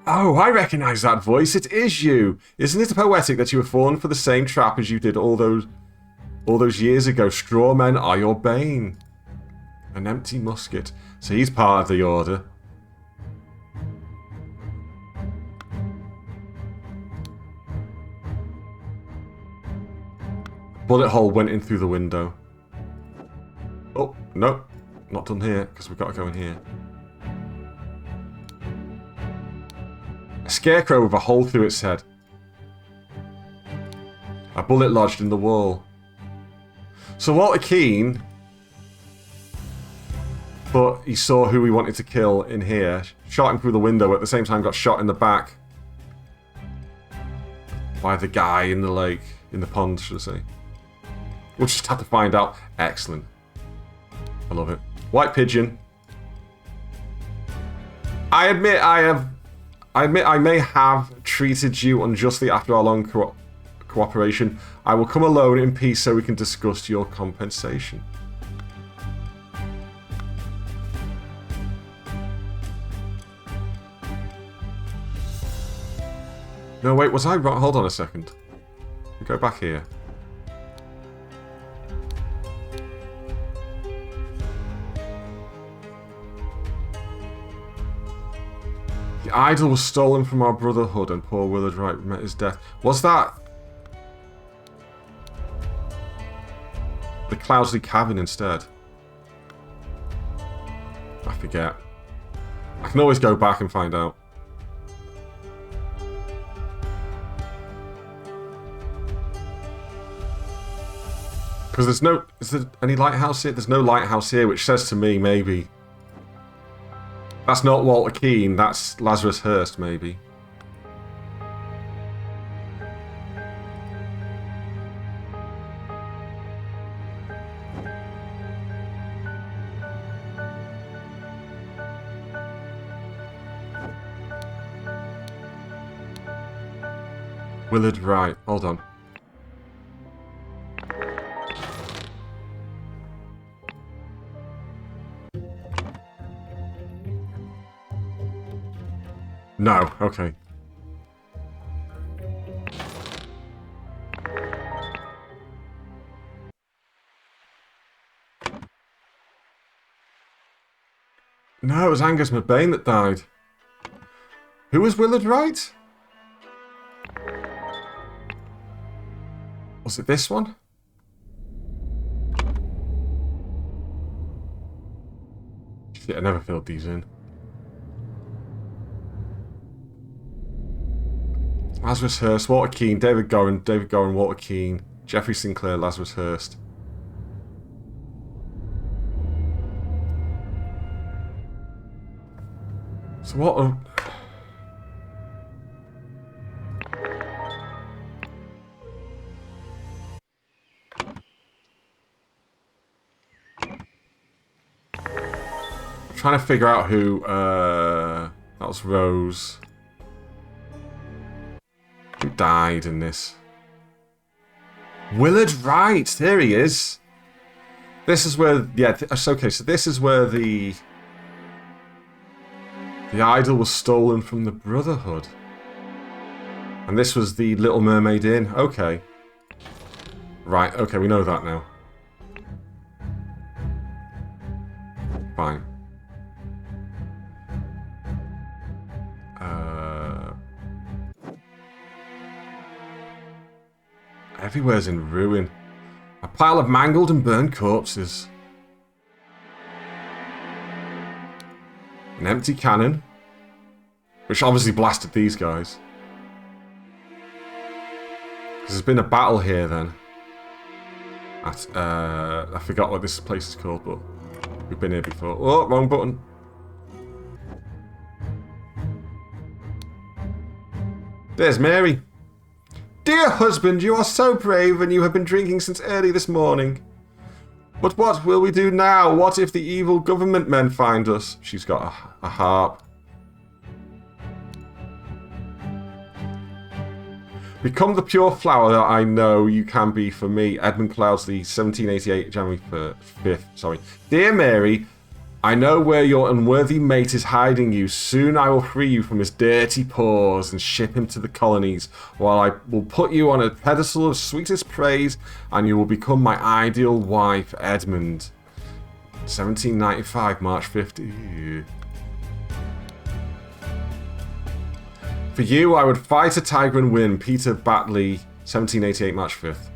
Speaker 1: Oh, I recognise that voice. It is you. Isn't it poetic that you were fallen for the same trap as you did all those years ago? Straw men are your bane. An empty musket. So he's part of the order. Bullet hole went in through the window. Oh, no. Not done here, because we've got to go in here. A scarecrow with a hole through its head. A bullet lodged in the wall. So Walter Keane... But he saw who he wanted to kill in here, shot him through the window, at the same time got shot in the back by the guy in the lake, in the pond, should I say. We'll just have to find out. Excellent. I love it. White pigeon. I admit I may have treated you unjustly after our long cooperation. I will come alone in peace so we can discuss your compensation. No, wait, was I wrong? Hold on a second. Go back here. The idol was stolen from our brotherhood and poor Willard Wright met his death. Was that the Cloudsley cabin instead? I forget. I can always go back and find out. Because there's no... Is there any lighthouse here? There's no lighthouse here, which says to me, maybe... That's not Walter Keane, that's Lazarus Hurst, maybe. Willard Wright, hold on. No, okay. No, it was Angus McBain that died. Who was Willard Wright? Was it this one? Shit, I never filled these in. Lazarus Hurst, Walter Keane, David Gorin, Walter Keane, Jeffrey Sinclair, Lazarus Hurst. So what a... I'm trying to figure out who, that was Rose. Who died in this? Willard Wright, there he is. This is where, yeah, okay, so this is where the idol was stolen from the Brotherhood. And this was the Little Mermaid Inn, okay. Right, okay, we know that now. Fine. Everywhere's in ruin. A pile of mangled and burned corpses. An empty cannon. Which obviously blasted these guys. Because there's been a battle here then. At, I forgot what this place is called, but we've been here before. Oh, wrong button. There's Mary. Dear husband, you are so brave and you have been drinking since early this morning. But what will we do now? What if the evil government men find us? She's got a harp. Become the pure flower that I know you can be for me. Edmund Cloudsley, 1788, January 5th. Sorry. Dear Mary, I know where your unworthy mate is hiding you. Soon I will free you from his dirty paws and ship him to the colonies, while I will put you on a pedestal of sweetest praise, and you will become my ideal wife, Edmund. 1795, March 50. For you, I would fight a tiger and win. Peter Batley, 1788, March 5th.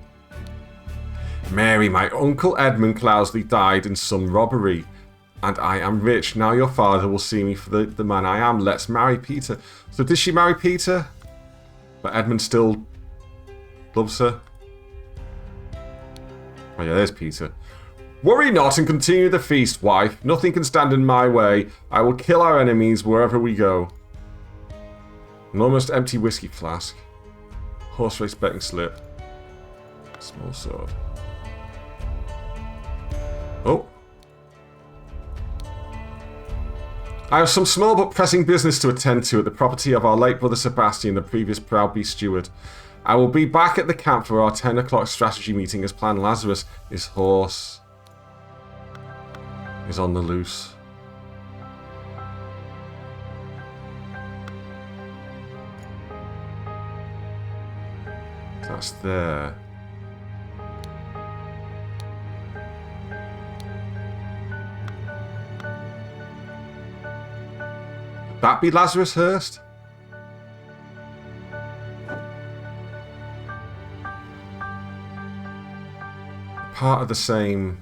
Speaker 1: Mary, my uncle Edmund Cloudsley died in some robbery, and I am rich. Now your father will see me for the man I am. Let's marry Peter. So did she marry Peter? But Edmund still loves her? Oh yeah, there's Peter. Worry not and continue the feast, wife. Nothing can stand in my way. I will kill our enemies wherever we go. An almost empty whiskey flask. Horse race betting slip. Small sword. Oh. I have some small but pressing business to attend to at the property of our late brother Sebastian, the previous proud beast steward. I will be back at the camp for our 10 o'clock strategy meeting as planned. Lazarus, his horse, is on the loose. That's there. Would that be Lazarus Hurst? Part of the same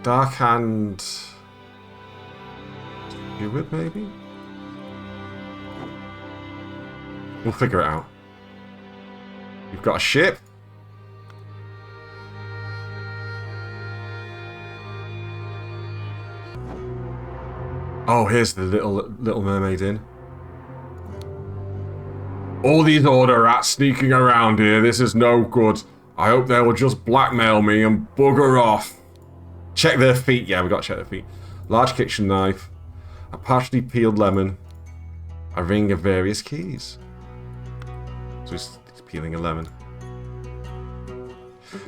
Speaker 1: Dark Hand Druid, maybe? We'll figure it out. You've got a ship. Oh, here's the little mermaid inn. All these order rats sneaking around here. This is no good. I hope they will just blackmail me and bugger off. Check their feet. Yeah, we got to check their feet. Large kitchen knife. A partially peeled lemon. A ring of various keys. So he's peeling a lemon.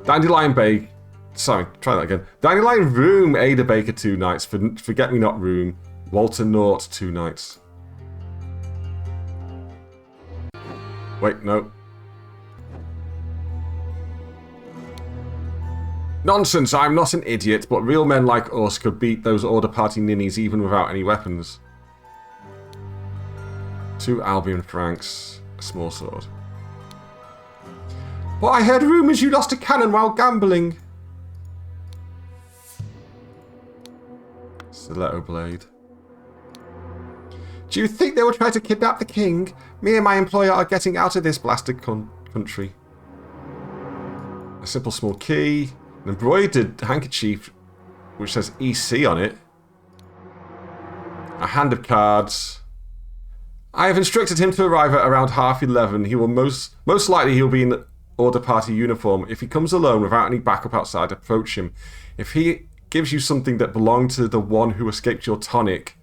Speaker 1: Dandelion Bake. Sorry, try that again. Dandelion Room, Ada Baker 2 nights. Forget Me Not Room, Walter Naught 2 nights. Wait, no. Nonsense, I'm not an idiot, but real men like us could beat those Order Party ninnies even without any weapons. 2 Albion Franks, a small sword. But I heard rumours you lost a cannon while gambling. Stiletto blade. Do you think they will try to kidnap the king? Me and my employer are getting out of this blasted country. A simple small key. An embroidered handkerchief which says EC on it. A hand of cards. I have instructed him to arrive at around 11:30. He will most likely he'll be in Order Party uniform. If he comes alone without any backup outside, approach him. If he gives you something that belonged to the one who escaped your tonic,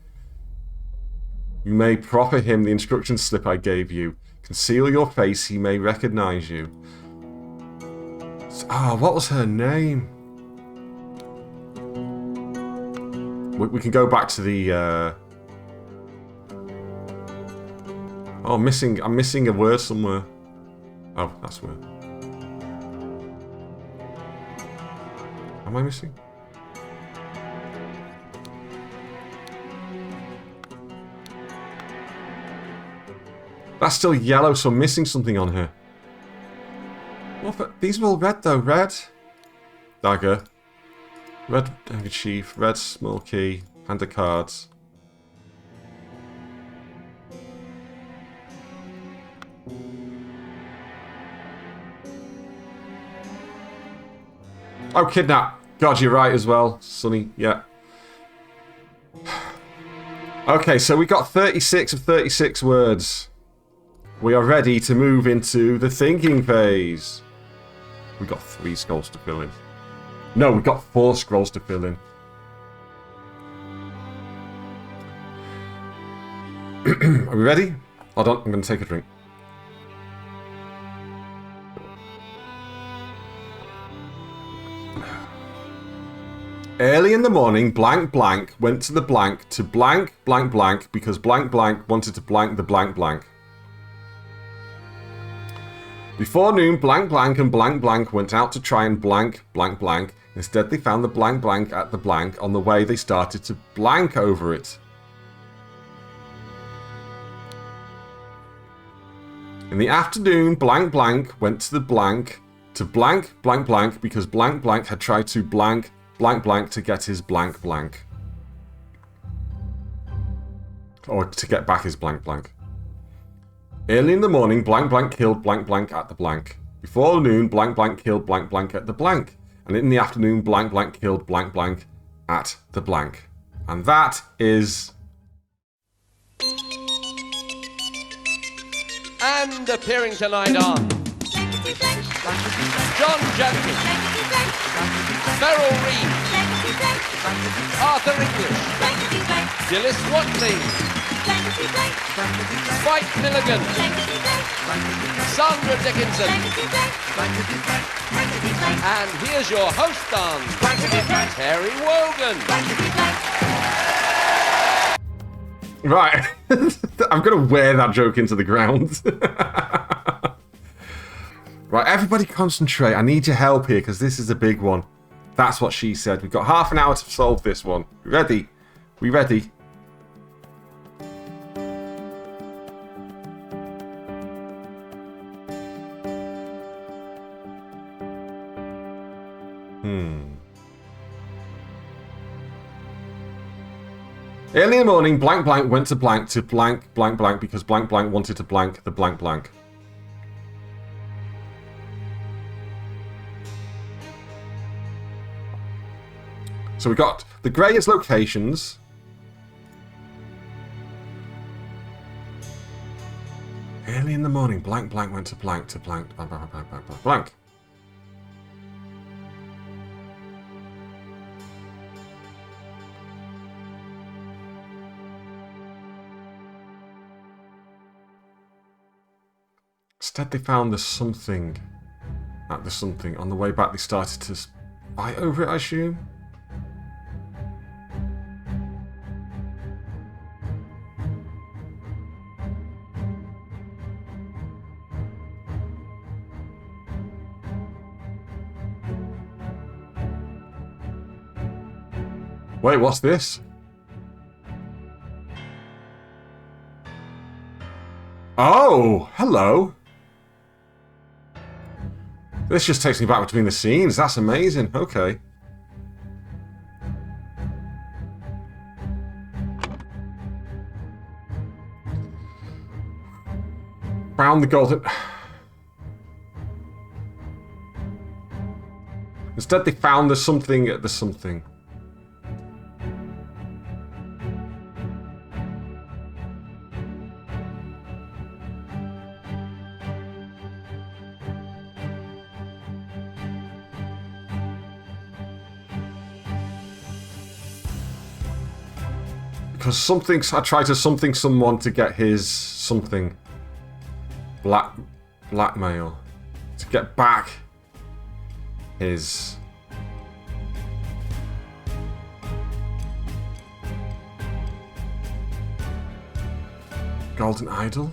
Speaker 1: you may proffer him the instruction slip I gave you. Conceal your face, he may recognize you. Ah, what was her name? We can go back to the oh, I'm missing a word somewhere. Oh, that's where. Am I missing? That's still yellow, so I'm missing something on here. Well, these are all red though. Red dagger, red handkerchief, red small key, hand of cards. Oh, kidnap. God, you're right as well, Sonny. Yeah. Okay, so we got 36 of 36 words. We are ready to move into the thinking phase. We got 3 scrolls to fill in. No, we got 4 scrolls to fill in. Are we ready? Hold on, I'm going to take a drink. Early in the morning, blank blank went to the blank to blank blank blank because blank blank wanted to blank the blank blank. Before noon, blank blank and blank blank went out to try and blank blank blank. Instead, they found the blank blank at the blank. On the way, they started to blank over it. In the afternoon, blank blank went to the blank to blank blank blank because blank blank had tried to blank blank blank to get his blank blank. Or to get back his blank blank. Early in the morning, blank blank killed blank blank at the blank. Before noon, blank blank killed blank blank at the blank. And in the afternoon, blank blank killed blank blank at the blank. And that is...
Speaker 2: And appearing tonight on John Jeffrey, Beryl Reed, Arthur English, Gillis Watling, Spike Milligan, Sandra Dickinson, and here's your host on Terry Wogan.
Speaker 1: Right. I'm going to wear that joke into the ground. Right, everybody concentrate. I need your help here because this is a big one. That's what she said. We've got half an hour to solve this one. Ready? We ready? Early in the morning, blank blank went to blank blank blank because blank blank wanted to blank the blank blank. So we got the greatest locations. Early in the morning, blank blank went to blank blank blank blank blank blank blank. Instead, they found the something at the something. On the way back, they started to fight over it, I assume. Wait, what's this? Oh, hello. This just takes me back between the scenes. That's amazing. Okay. Found the golden... Instead, they found the something at the something. Because something, I tried to something someone to get his something. Blackmail. To get back his... Golden Idol?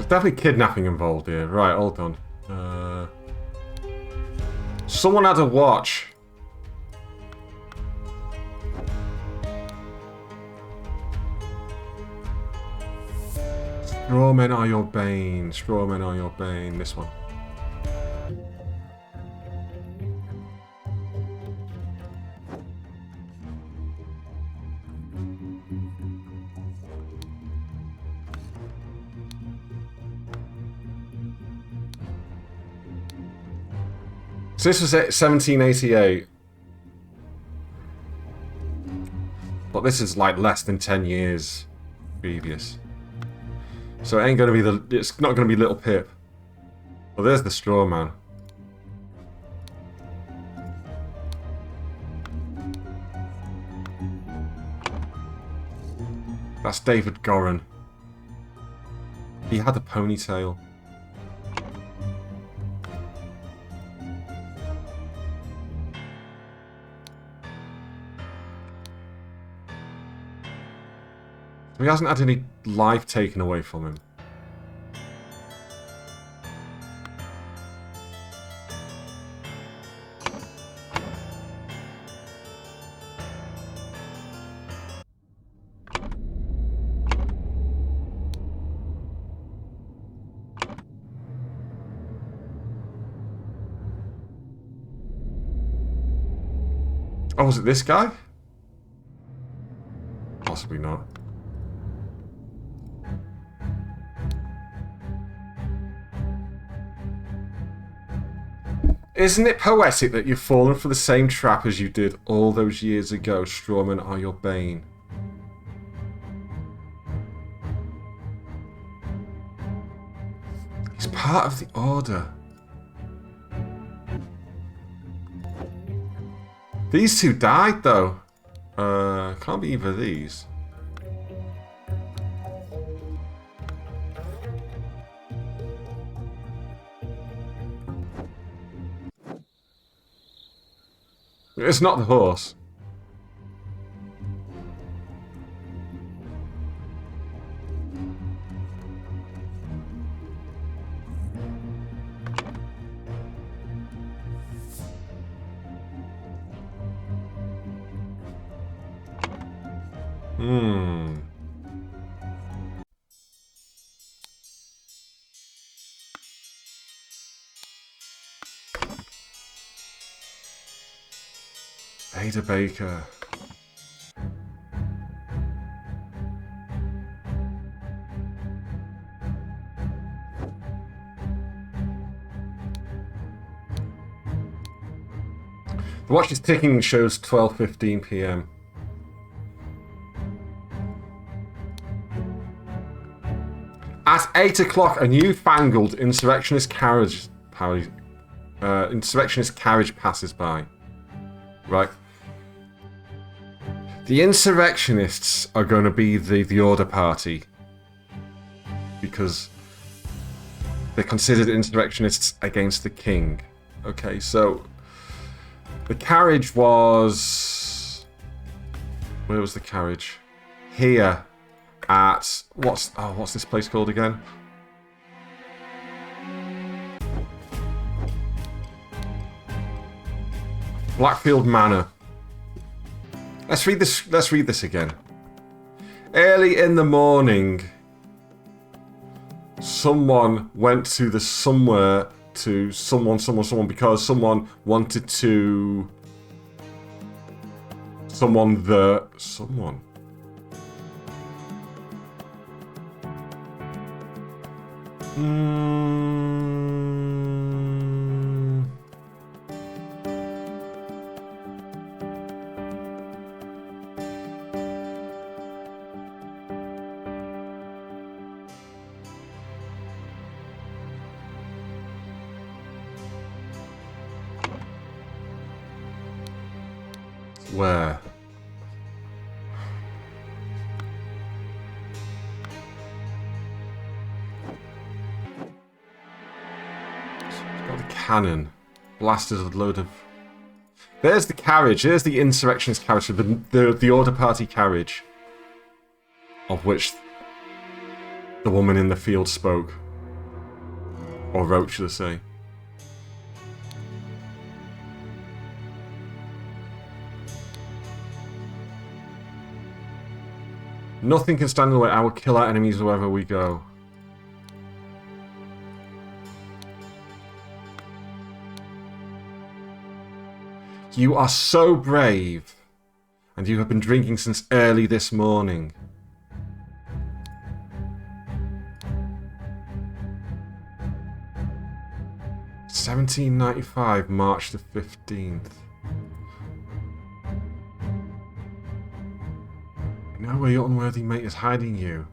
Speaker 1: Definitely kidnapping involved here. Right, hold on. Someone had a watch. Strawmen are your bane. Strawmen are your bane. This one. So this was 1788. But this is like less than 10 years previous. So it ain't gonna be it's not gonna be Little Pip. Well, there's the straw man. That's David Goran. He had a ponytail. He hasn't had any life taken away from him. Oh, was it this guy? Possibly not. Isn't it poetic that you've fallen for the same trap as you did all those years ago? Strawmen are your bane. He's part of the Order. These two died, though. Can't be either of these. It's not the horse. Ada Baker. The watch is ticking and shows 12:15 p.m. At 8 o'clock, a newfangled insurrectionist carriage passes by. Right. The insurrectionists are going to be the Order Party. Because they're considered insurrectionists against the king. Okay, so the carriage was... Where was the carriage? Here at... What's this place called again? Blackfield Manor. Let's read this again. Early in the morning, someone went to the somewhere to someone because someone wanted to someone. Where? It's got the cannon. Blasted a load of... There's the carriage. There's the insurrectionist carriage. The Order Party carriage. Of which the woman in the field spoke. Or wrote, should I say. Nothing can stand in the way. I will kill our enemies wherever we go. You are so brave. And you have been drinking since early this morning. $17.95, March the 15th. You know where your unworthy mate is hiding you.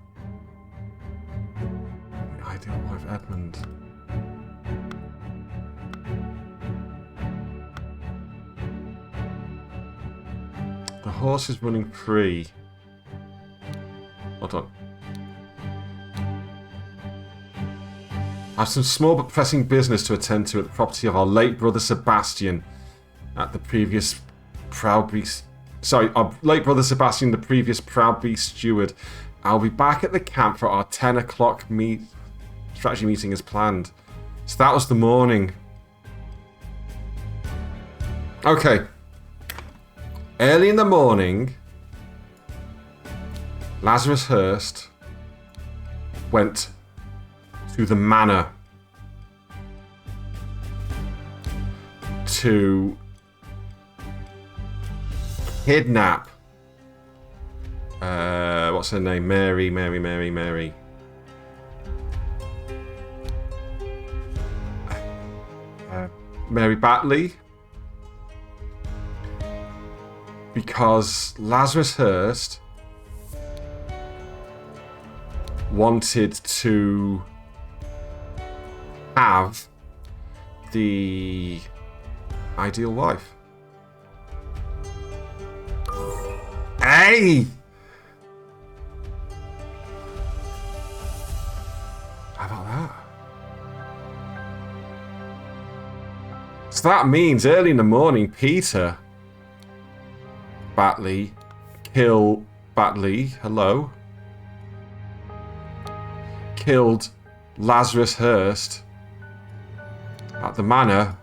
Speaker 1: The ideal wife, Edmund. The horse is running free. Hold on. I have some small but pressing business to attend to at the property of our late brother Sebastian at the previous Proud Beast. Sorry, our late brother Sebastian, the previous Proud Beast steward. I'll be back at the camp for our 10 o'clock strategy meeting as planned. So that was the morning. Okay. Early in the morning, Lazarus Hurst went to the manor to kidnap what's her name? Mary. Mary Batley. Because Lazarus Hurst wanted to have the ideal wife. Hey! How about that? So that means early in the morning, Peter Batley, hello, killed Lazarus Hurst at the manor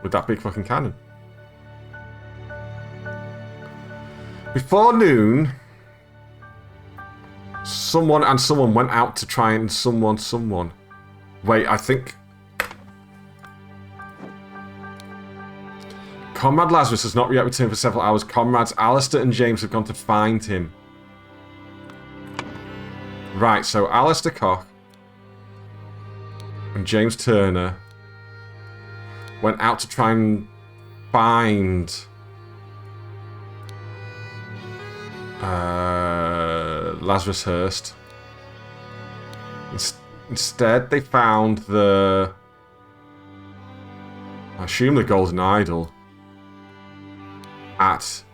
Speaker 1: with that big fucking cannon. Before noon, someone went out to try and someone. Wait, I think Comrade Lazarus has not yet returned for several hours. Comrades Alistair and James have gone to find him. Right, so Alistair Koch and James Turner went out to try and find Lazarus Hurst. Instead, they found I assume the Golden Idol at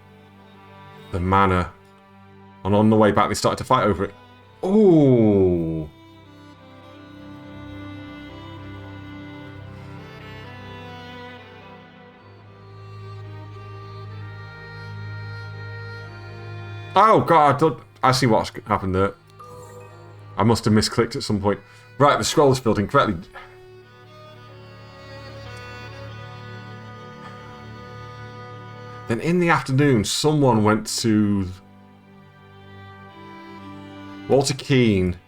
Speaker 1: the manor. And on the way back, they started to fight over it. Ooh. Oh god, I see what's happened there. I must have misclicked at some point. Right, the scroll is filled incorrectly. Then in the afternoon, someone went to Walter Keane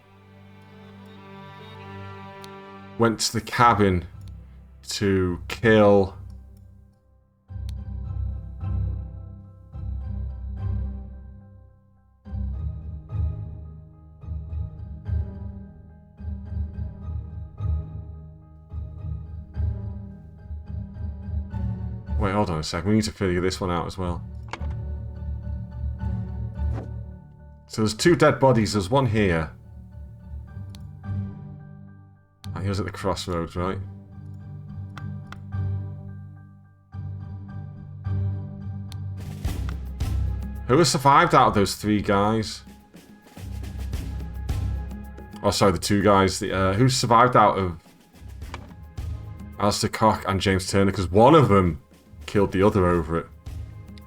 Speaker 1: went to the cabin to kill Wait, hold on a sec. We need to figure this one out as well. So there's two dead bodies. There's one here. And he was at the crossroads, right? Who has survived out of those three guys? Oh, sorry, the two guys. Who survived out of Alistair Koch and James Turner? Because one of them killed the other over it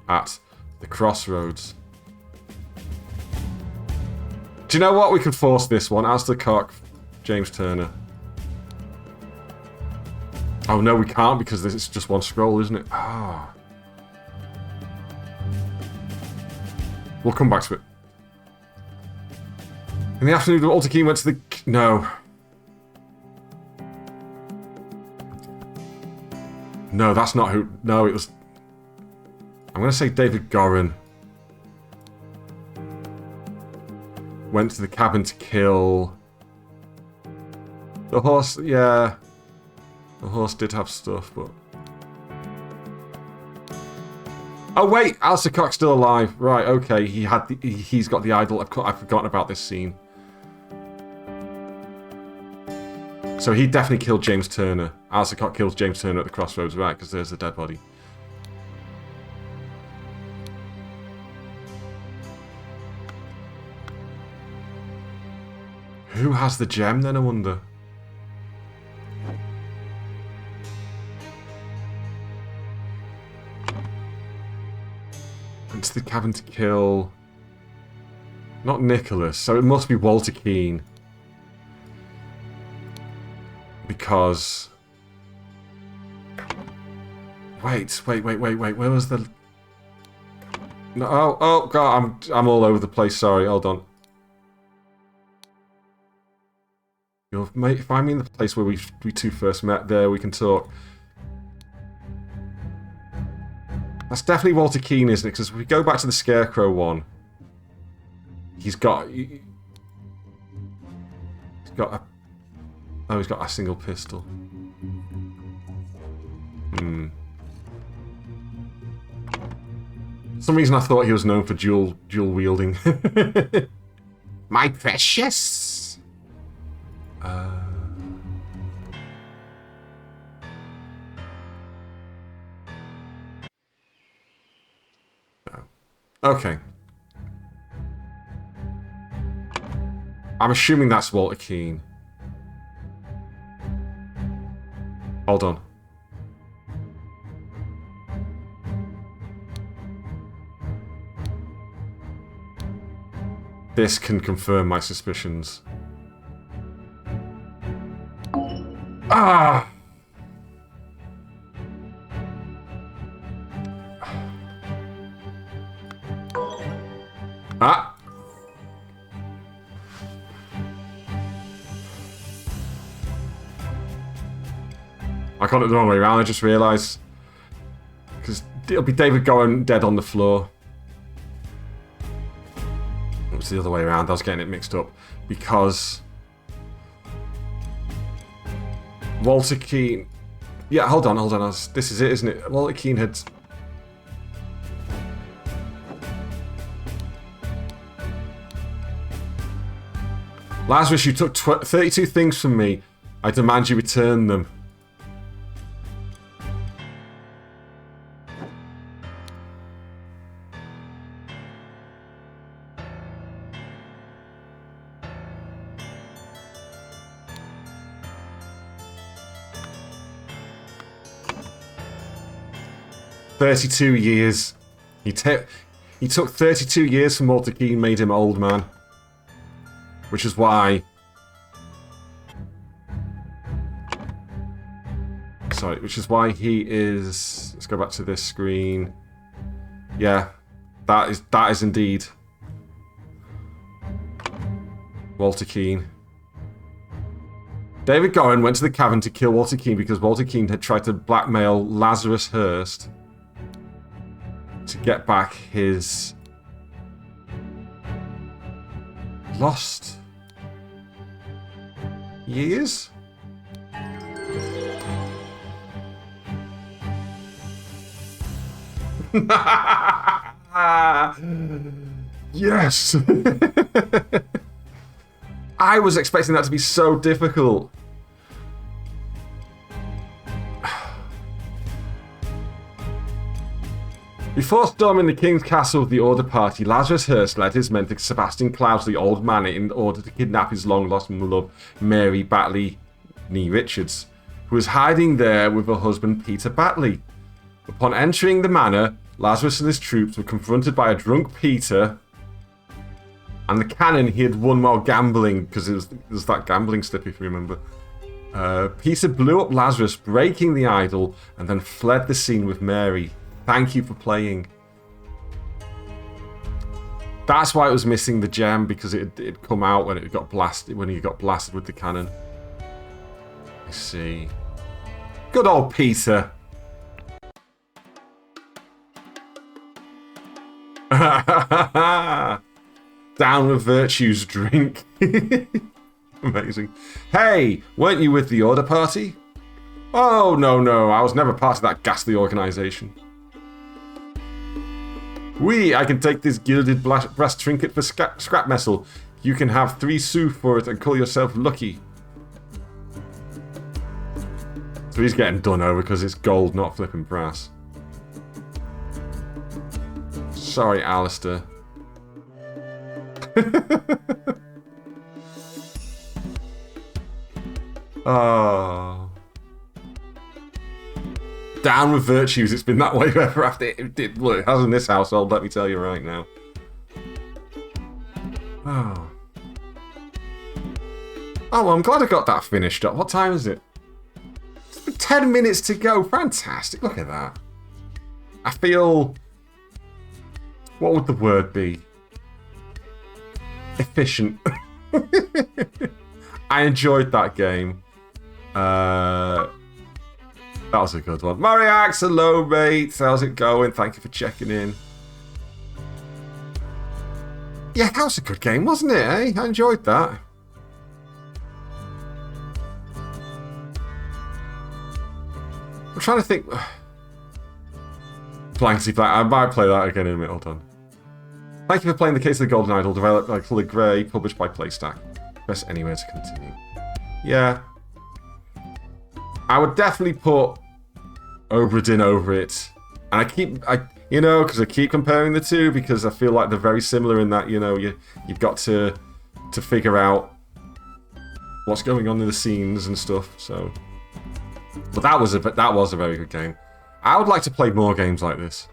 Speaker 1: at the crossroads. Do you know what? We could force this one. Alistair Koch, James Turner. Oh no, we can't because this is just one scroll, isn't it? Ah. We'll come back to it. In the afternoon, Walter Keane went to the... No. No, that's not who... No, it was... I'm going to say David Gorin went to the cabin to kill... The horse, yeah. The horse did have stuff, but... Oh wait, Alistair Cock's still alive. Right, okay, he's got the idol. I've forgotten about this scene. So he definitely killed James Turner. Alistair Cock kills James Turner at the crossroads, right, because there's the dead body. Who has the gem then, I wonder? Into the cabin to kill... Not Nicholas, so it must be Walter Keane. Because... Wait, where was the... No, oh god, I'm all over the place, sorry, hold on. If I'm in the place where we two first met there, we can talk. That's definitely Walter Keane, isn't it? Because if we go back to the Scarecrow one, he's got a single pistol. For some reason I thought he was known for dual wielding. My precious. Okay. I'm assuming that's Walter Keane. Hold on. This can confirm my suspicions. Ah! Ah! I got it the wrong way around, I just realised. Because it'll be David going dead on the floor. It was the other way around, I was getting it mixed up. Because... Walter Keane... Yeah, hold on. This is it, isn't it? Walter Keane had... Lazarus, you took 32 things from me. I demand you return them. "32 years. He took 32 years from Walter Keane, made him old man. Which is why... Sorry, which is why he is... Let's go back to this screen. Yeah, that is indeed Walter Keane. David Gorin went to the cavern to kill Walter Keane because Walter Keane had tried to blackmail Lazarus Hearst to get back his lost years? Yes! I was expecting that to be so difficult. Before storming the King's Castle with the Order Party, Lazarus Hearst led his men to Sebastian Cloudsley Old Manor in order to kidnap his long-lost love, Mary Batley Nee Richards, who was hiding there with her husband, Peter Batley. Upon entering the manor, Lazarus and his troops were confronted by a drunk Peter and the cannon he had won while gambling, because it was that gambling slip, if you remember. Peter blew up Lazarus, breaking the idol, and then fled the scene with Mary. Thank you for playing. That's why it was missing the gem, because it'd come out when it got blasted, when he got blasted with the cannon. I see. Good old Peter. Down with virtues, drink. Amazing. Hey, weren't you with the order party? Oh, no, I was never part of that ghastly organization. I can take this gilded brass trinket for scrap metal. You can have 3 sous for it and call yourself lucky. So he's getting done over because it's gold, not flipping brass. Sorry, Alistair. Oh. Down with virtues. It's been that way forever after it. Well, it has in this household, let me tell you right now. Oh. Oh, well, I'm glad I got that finished up. What time is it? 10 minutes to go. Fantastic. Look at that. I feel... What would the word be? Efficient. I enjoyed that game. That was a good one. Mariax, hello, mate. How's it going? Thank you for checking in. Yeah, that was a good game, wasn't it, eh? I enjoyed that. I'm trying to think... Blankety Blank. I might play that again in a minute. Hold on. Thank you for playing The Case of the Golden Idol, developed by Color Grey, published by PlayStack. Press anywhere to continue. Yeah. I would definitely put Obra Dinn over it. And because I keep comparing the two, because I feel like they're very similar in that, you've got to figure out what's going on in the scenes and stuff, so... But that was a very good game. I would like to play more games like this.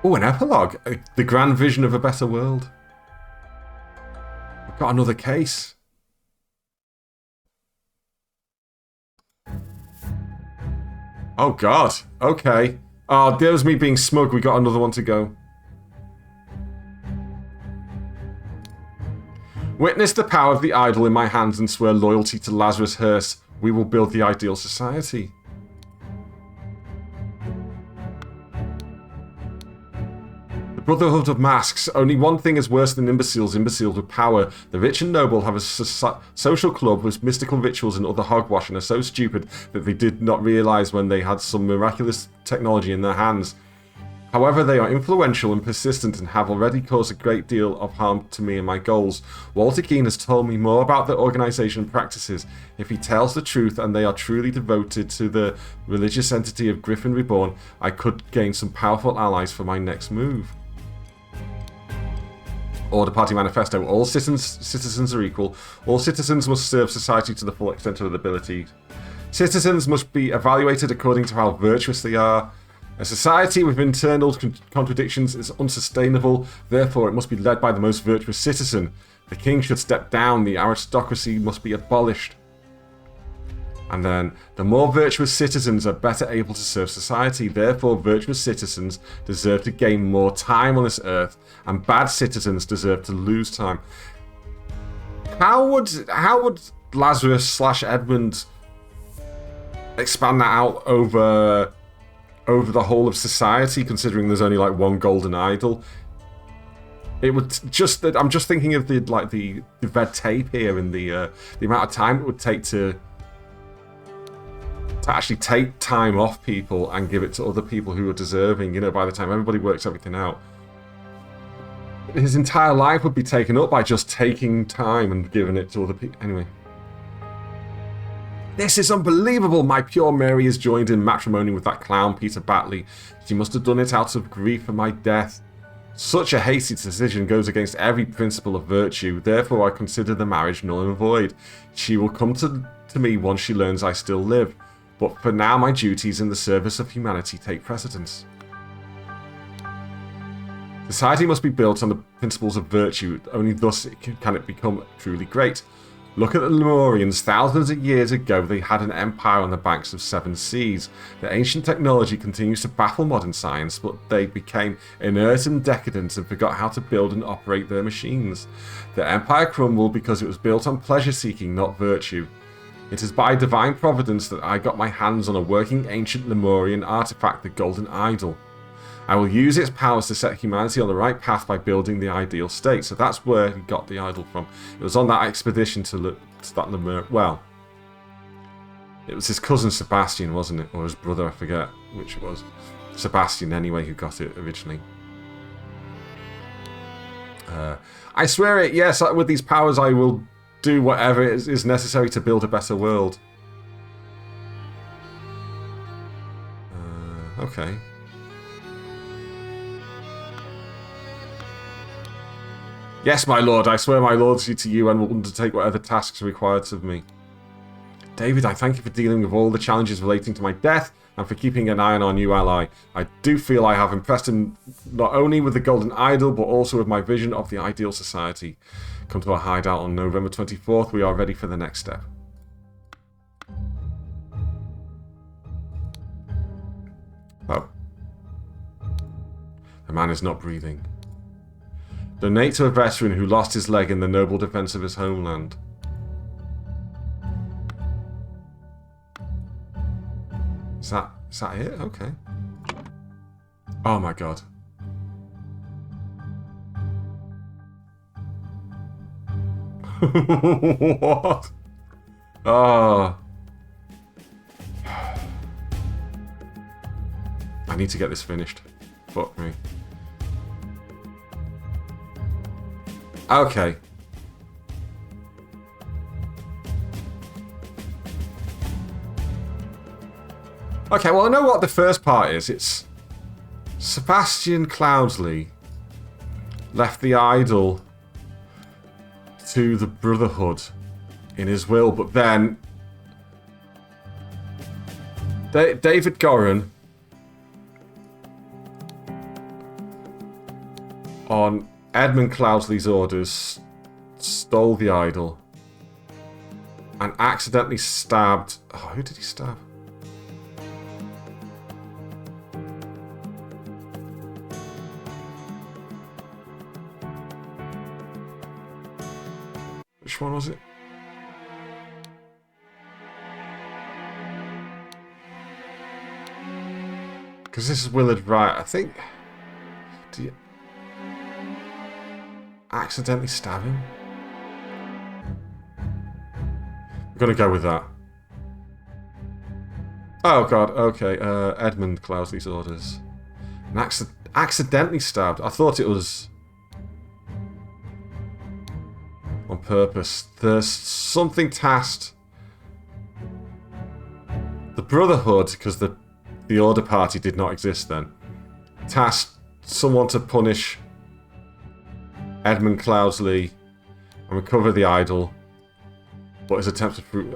Speaker 1: Oh, an epilogue. The grand vision of a better world. We've got another case. Oh, God. Okay. Oh, there's me being smug. We got another one to go. Witness the power of the idol in my hands and swear loyalty to Lazarus Hearst. We will build the ideal society. The Brotherhood of Masks. Only one thing is worse than imbeciles with power. The rich and noble have a social club with mystical rituals and other hogwash and are so stupid that they did not realize when they had some miraculous technology in their hands. However, they are influential and persistent and have already caused a great deal of harm to me and my goals. Walter Keane has told me more about their organization and practices. If he tells the truth and they are truly devoted to the religious entity of Griffin Reborn, I could gain some powerful allies for my next move. Order Party Manifesto. All citizens are equal. All citizens must serve society to the full extent of their ability. Citizens must be evaluated according to how virtuous they are. A society with internal contradictions is unsustainable, therefore it must be led by the most virtuous citizen. The king should step down, the aristocracy must be abolished. And then, the more virtuous citizens are better able to serve society, therefore virtuous citizens deserve to gain more time on this earth, and bad citizens deserve to lose time. How would Lazarus / Edmund expand that out over the whole of society, considering there's only like one golden idol? It would just... I'm just thinking of the red tape here and the amount of time it would take to actually take time off people and give it to other people who are deserving, by the time everybody works everything out. His entire life would be taken up by just taking time and giving it to other people. Anyway. This is unbelievable! My pure Mary is joined in matrimony with that clown Peter Batley. She must have done it out of grief for my death. Such a hasty decision goes against every principle of virtue, therefore I consider the marriage null and void. She will come to me once she learns I still live, but for now my duties in the service of humanity take precedence. Society must be built on the principles of virtue, only thus can it become truly great. Look at the Lemurians. Thousands of years ago, they had an empire on the banks of 7 seas. The ancient technology continues to baffle modern science, but they became inert and decadent and forgot how to build and operate their machines. The empire crumbled because it was built on pleasure-seeking, not virtue. It is by divine providence that I got my hands on a working ancient Lemurian artifact, the Golden Idol. I will use its powers to set humanity on the right path by building the ideal state. So that's where he got the idol from. It was on that expedition to that Lemur. Well, it was his cousin Sebastian, wasn't it? Or his brother, I forget which it was. Sebastian, anyway, who got it originally. I swear it, yes, with these powers I will do whatever is necessary to build a better world. Okay. Yes, my lord, I swear my lordship to you and will undertake whatever tasks are required of me. David, I thank you for dealing with all the challenges relating to my death and for keeping an eye on our new ally. I do feel I have impressed him not only with the golden idol, but also with my vision of the ideal society. Come to our hideout on November 24th. We are ready for the next step. Oh. The man is not breathing. Donate to a veteran who lost his leg in the noble defense of his homeland. Is that it? Okay. Oh my god. What? Oh. I need to get this finished. Fuck me. Okay. Okay, well I know what the first part is. It's Sebastian Cloudsley left the idol to the Brotherhood in his will, but then David Goran, on Edmund Cloudsley's orders, stole the idol and accidentally stabbed... Oh, who did he stab? Which one was it? Because this is Willard Wright, I think. Do you accidentally stab him? I'm gonna go with that. Oh god, okay. Edmund Cloudsley's orders. And accidentally stabbed. I thought it was on purpose. There's something tasked the Brotherhood, because the Order Party did not exist then, tasked someone to punish Edmund Cloudsley and recover the idol, but his attempts to prove...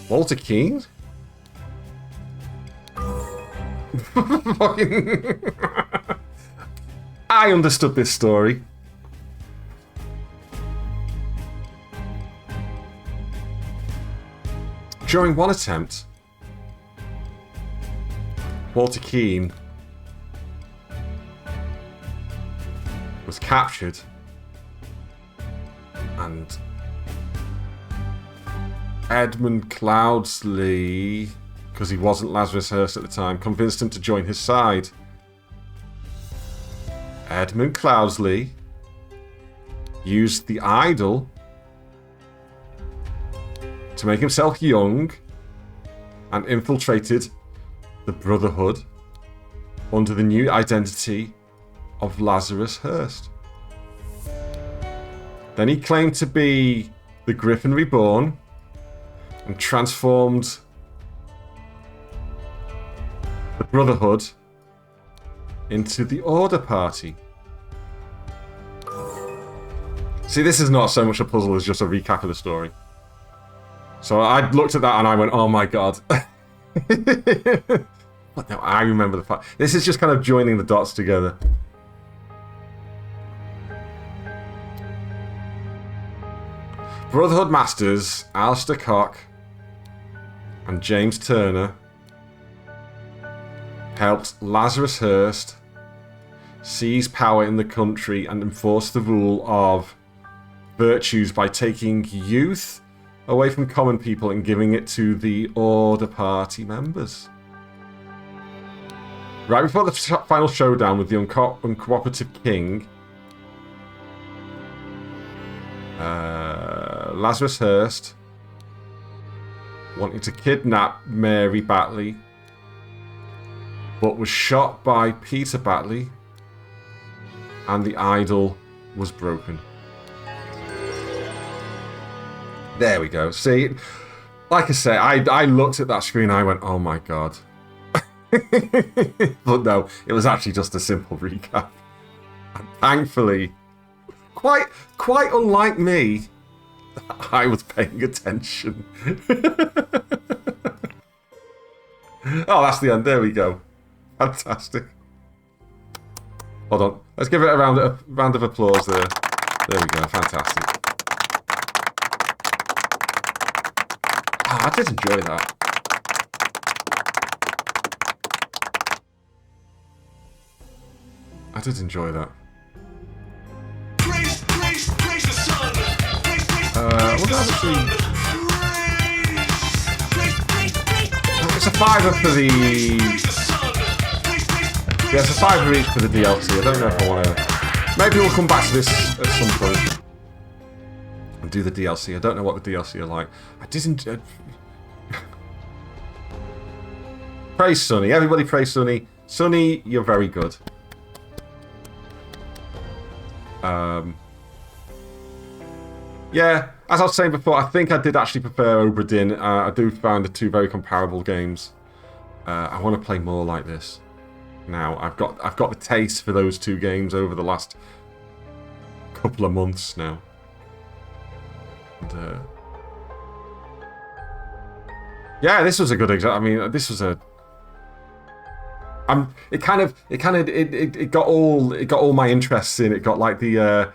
Speaker 1: Walter Keane? Fucking... I understood this story. During one attempt, Walter Keane was captured and Edmund Cloudsley, because he wasn't Lazarus Hearst at the time, convinced him to join his side. Edmund Cloudsley used the idol to make himself young and infiltrated the Brotherhood under the new identity of Lazarus Hearst. Then he claimed to be the Griffin Reborn and transformed the Brotherhood into the Order Party. See, this is not so much a puzzle as just a recap of the story. So I looked at that and I went, oh my god. But no, I remember the fact. This is just kind of joining the dots together. Brotherhood Masters Alistair Cock and James Turner helped Lazarus Hearst seize power in the country and enforce the rule of virtues by taking youth away from common people and giving it to the Order Party members. Right before the final showdown with the uncooperative king, Lazarus Hurst wanted to kidnap Mary Batley, but was shot by Peter Batley, and the idol was broken. There we go. See, like I say, I looked at that screen, I went, oh my god. But no, it was actually just a simple recap. And thankfully, quite unlike me, I was paying attention. Oh, that's the end. There we go. Fantastic. Hold on. Let's give it a round of applause there. There we go. Fantastic. Oh, I did enjoy that. I did enjoy that.
Speaker 3: Praise the sun.
Speaker 1: What did I see? It's a £5 for the... Yeah, it's a £5 each for the DLC. I don't know if I want to... Maybe we'll come back to this at some point and do the DLC. I don't know what the DLC are like. I didn't... Praise Sonny. Everybody praise Sonny. Sonny, you're very good. Yeah, as I was saying before, I think I did actually prefer Obra Dinn. I do find the two very comparable games. I want to play more like this. Now I've got the taste for those two games over the last couple of months now. And, yeah, this was a good example. I mean, this was a. It got all my interests in. It got like the.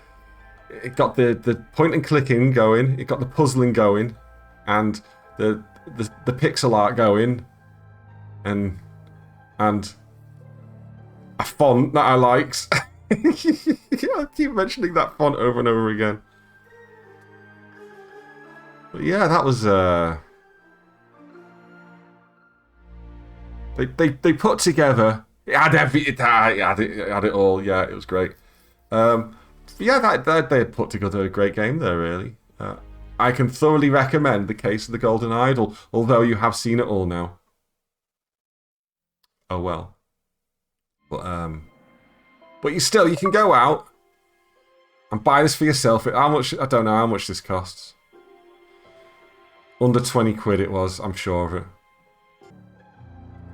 Speaker 1: It got the point and clicking going. It got the puzzling going, and the pixel art going, and a font that I liked. I keep mentioning that font over and over again. But yeah, that was they put together. It had it had it all. Yeah, it was great. Yeah, they had put together a great game there, really. I can thoroughly recommend The Case of the Golden Idol, although you have seen it all now. Oh well. But you can go out and buy this for yourself. How much? I don't know how much this costs. Under 20 quid it was, I'm sure of it.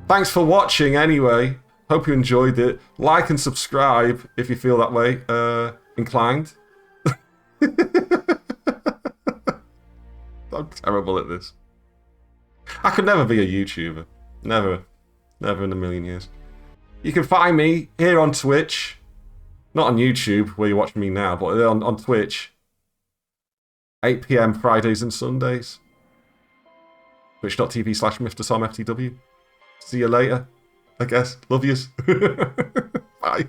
Speaker 1: Thanks for watching anyway. Hope you enjoyed it. Like and subscribe if you feel that way. Inclined. I'm terrible at this. I could never be a YouTuber. Never. Never in a million years. You can find me here on Twitch. Not on YouTube, where you're watching me now, but on Twitch. 8 PM Fridays and Sundays. Twitch.tv/MrTomFTW. See you later, I guess. Love yous. Bye.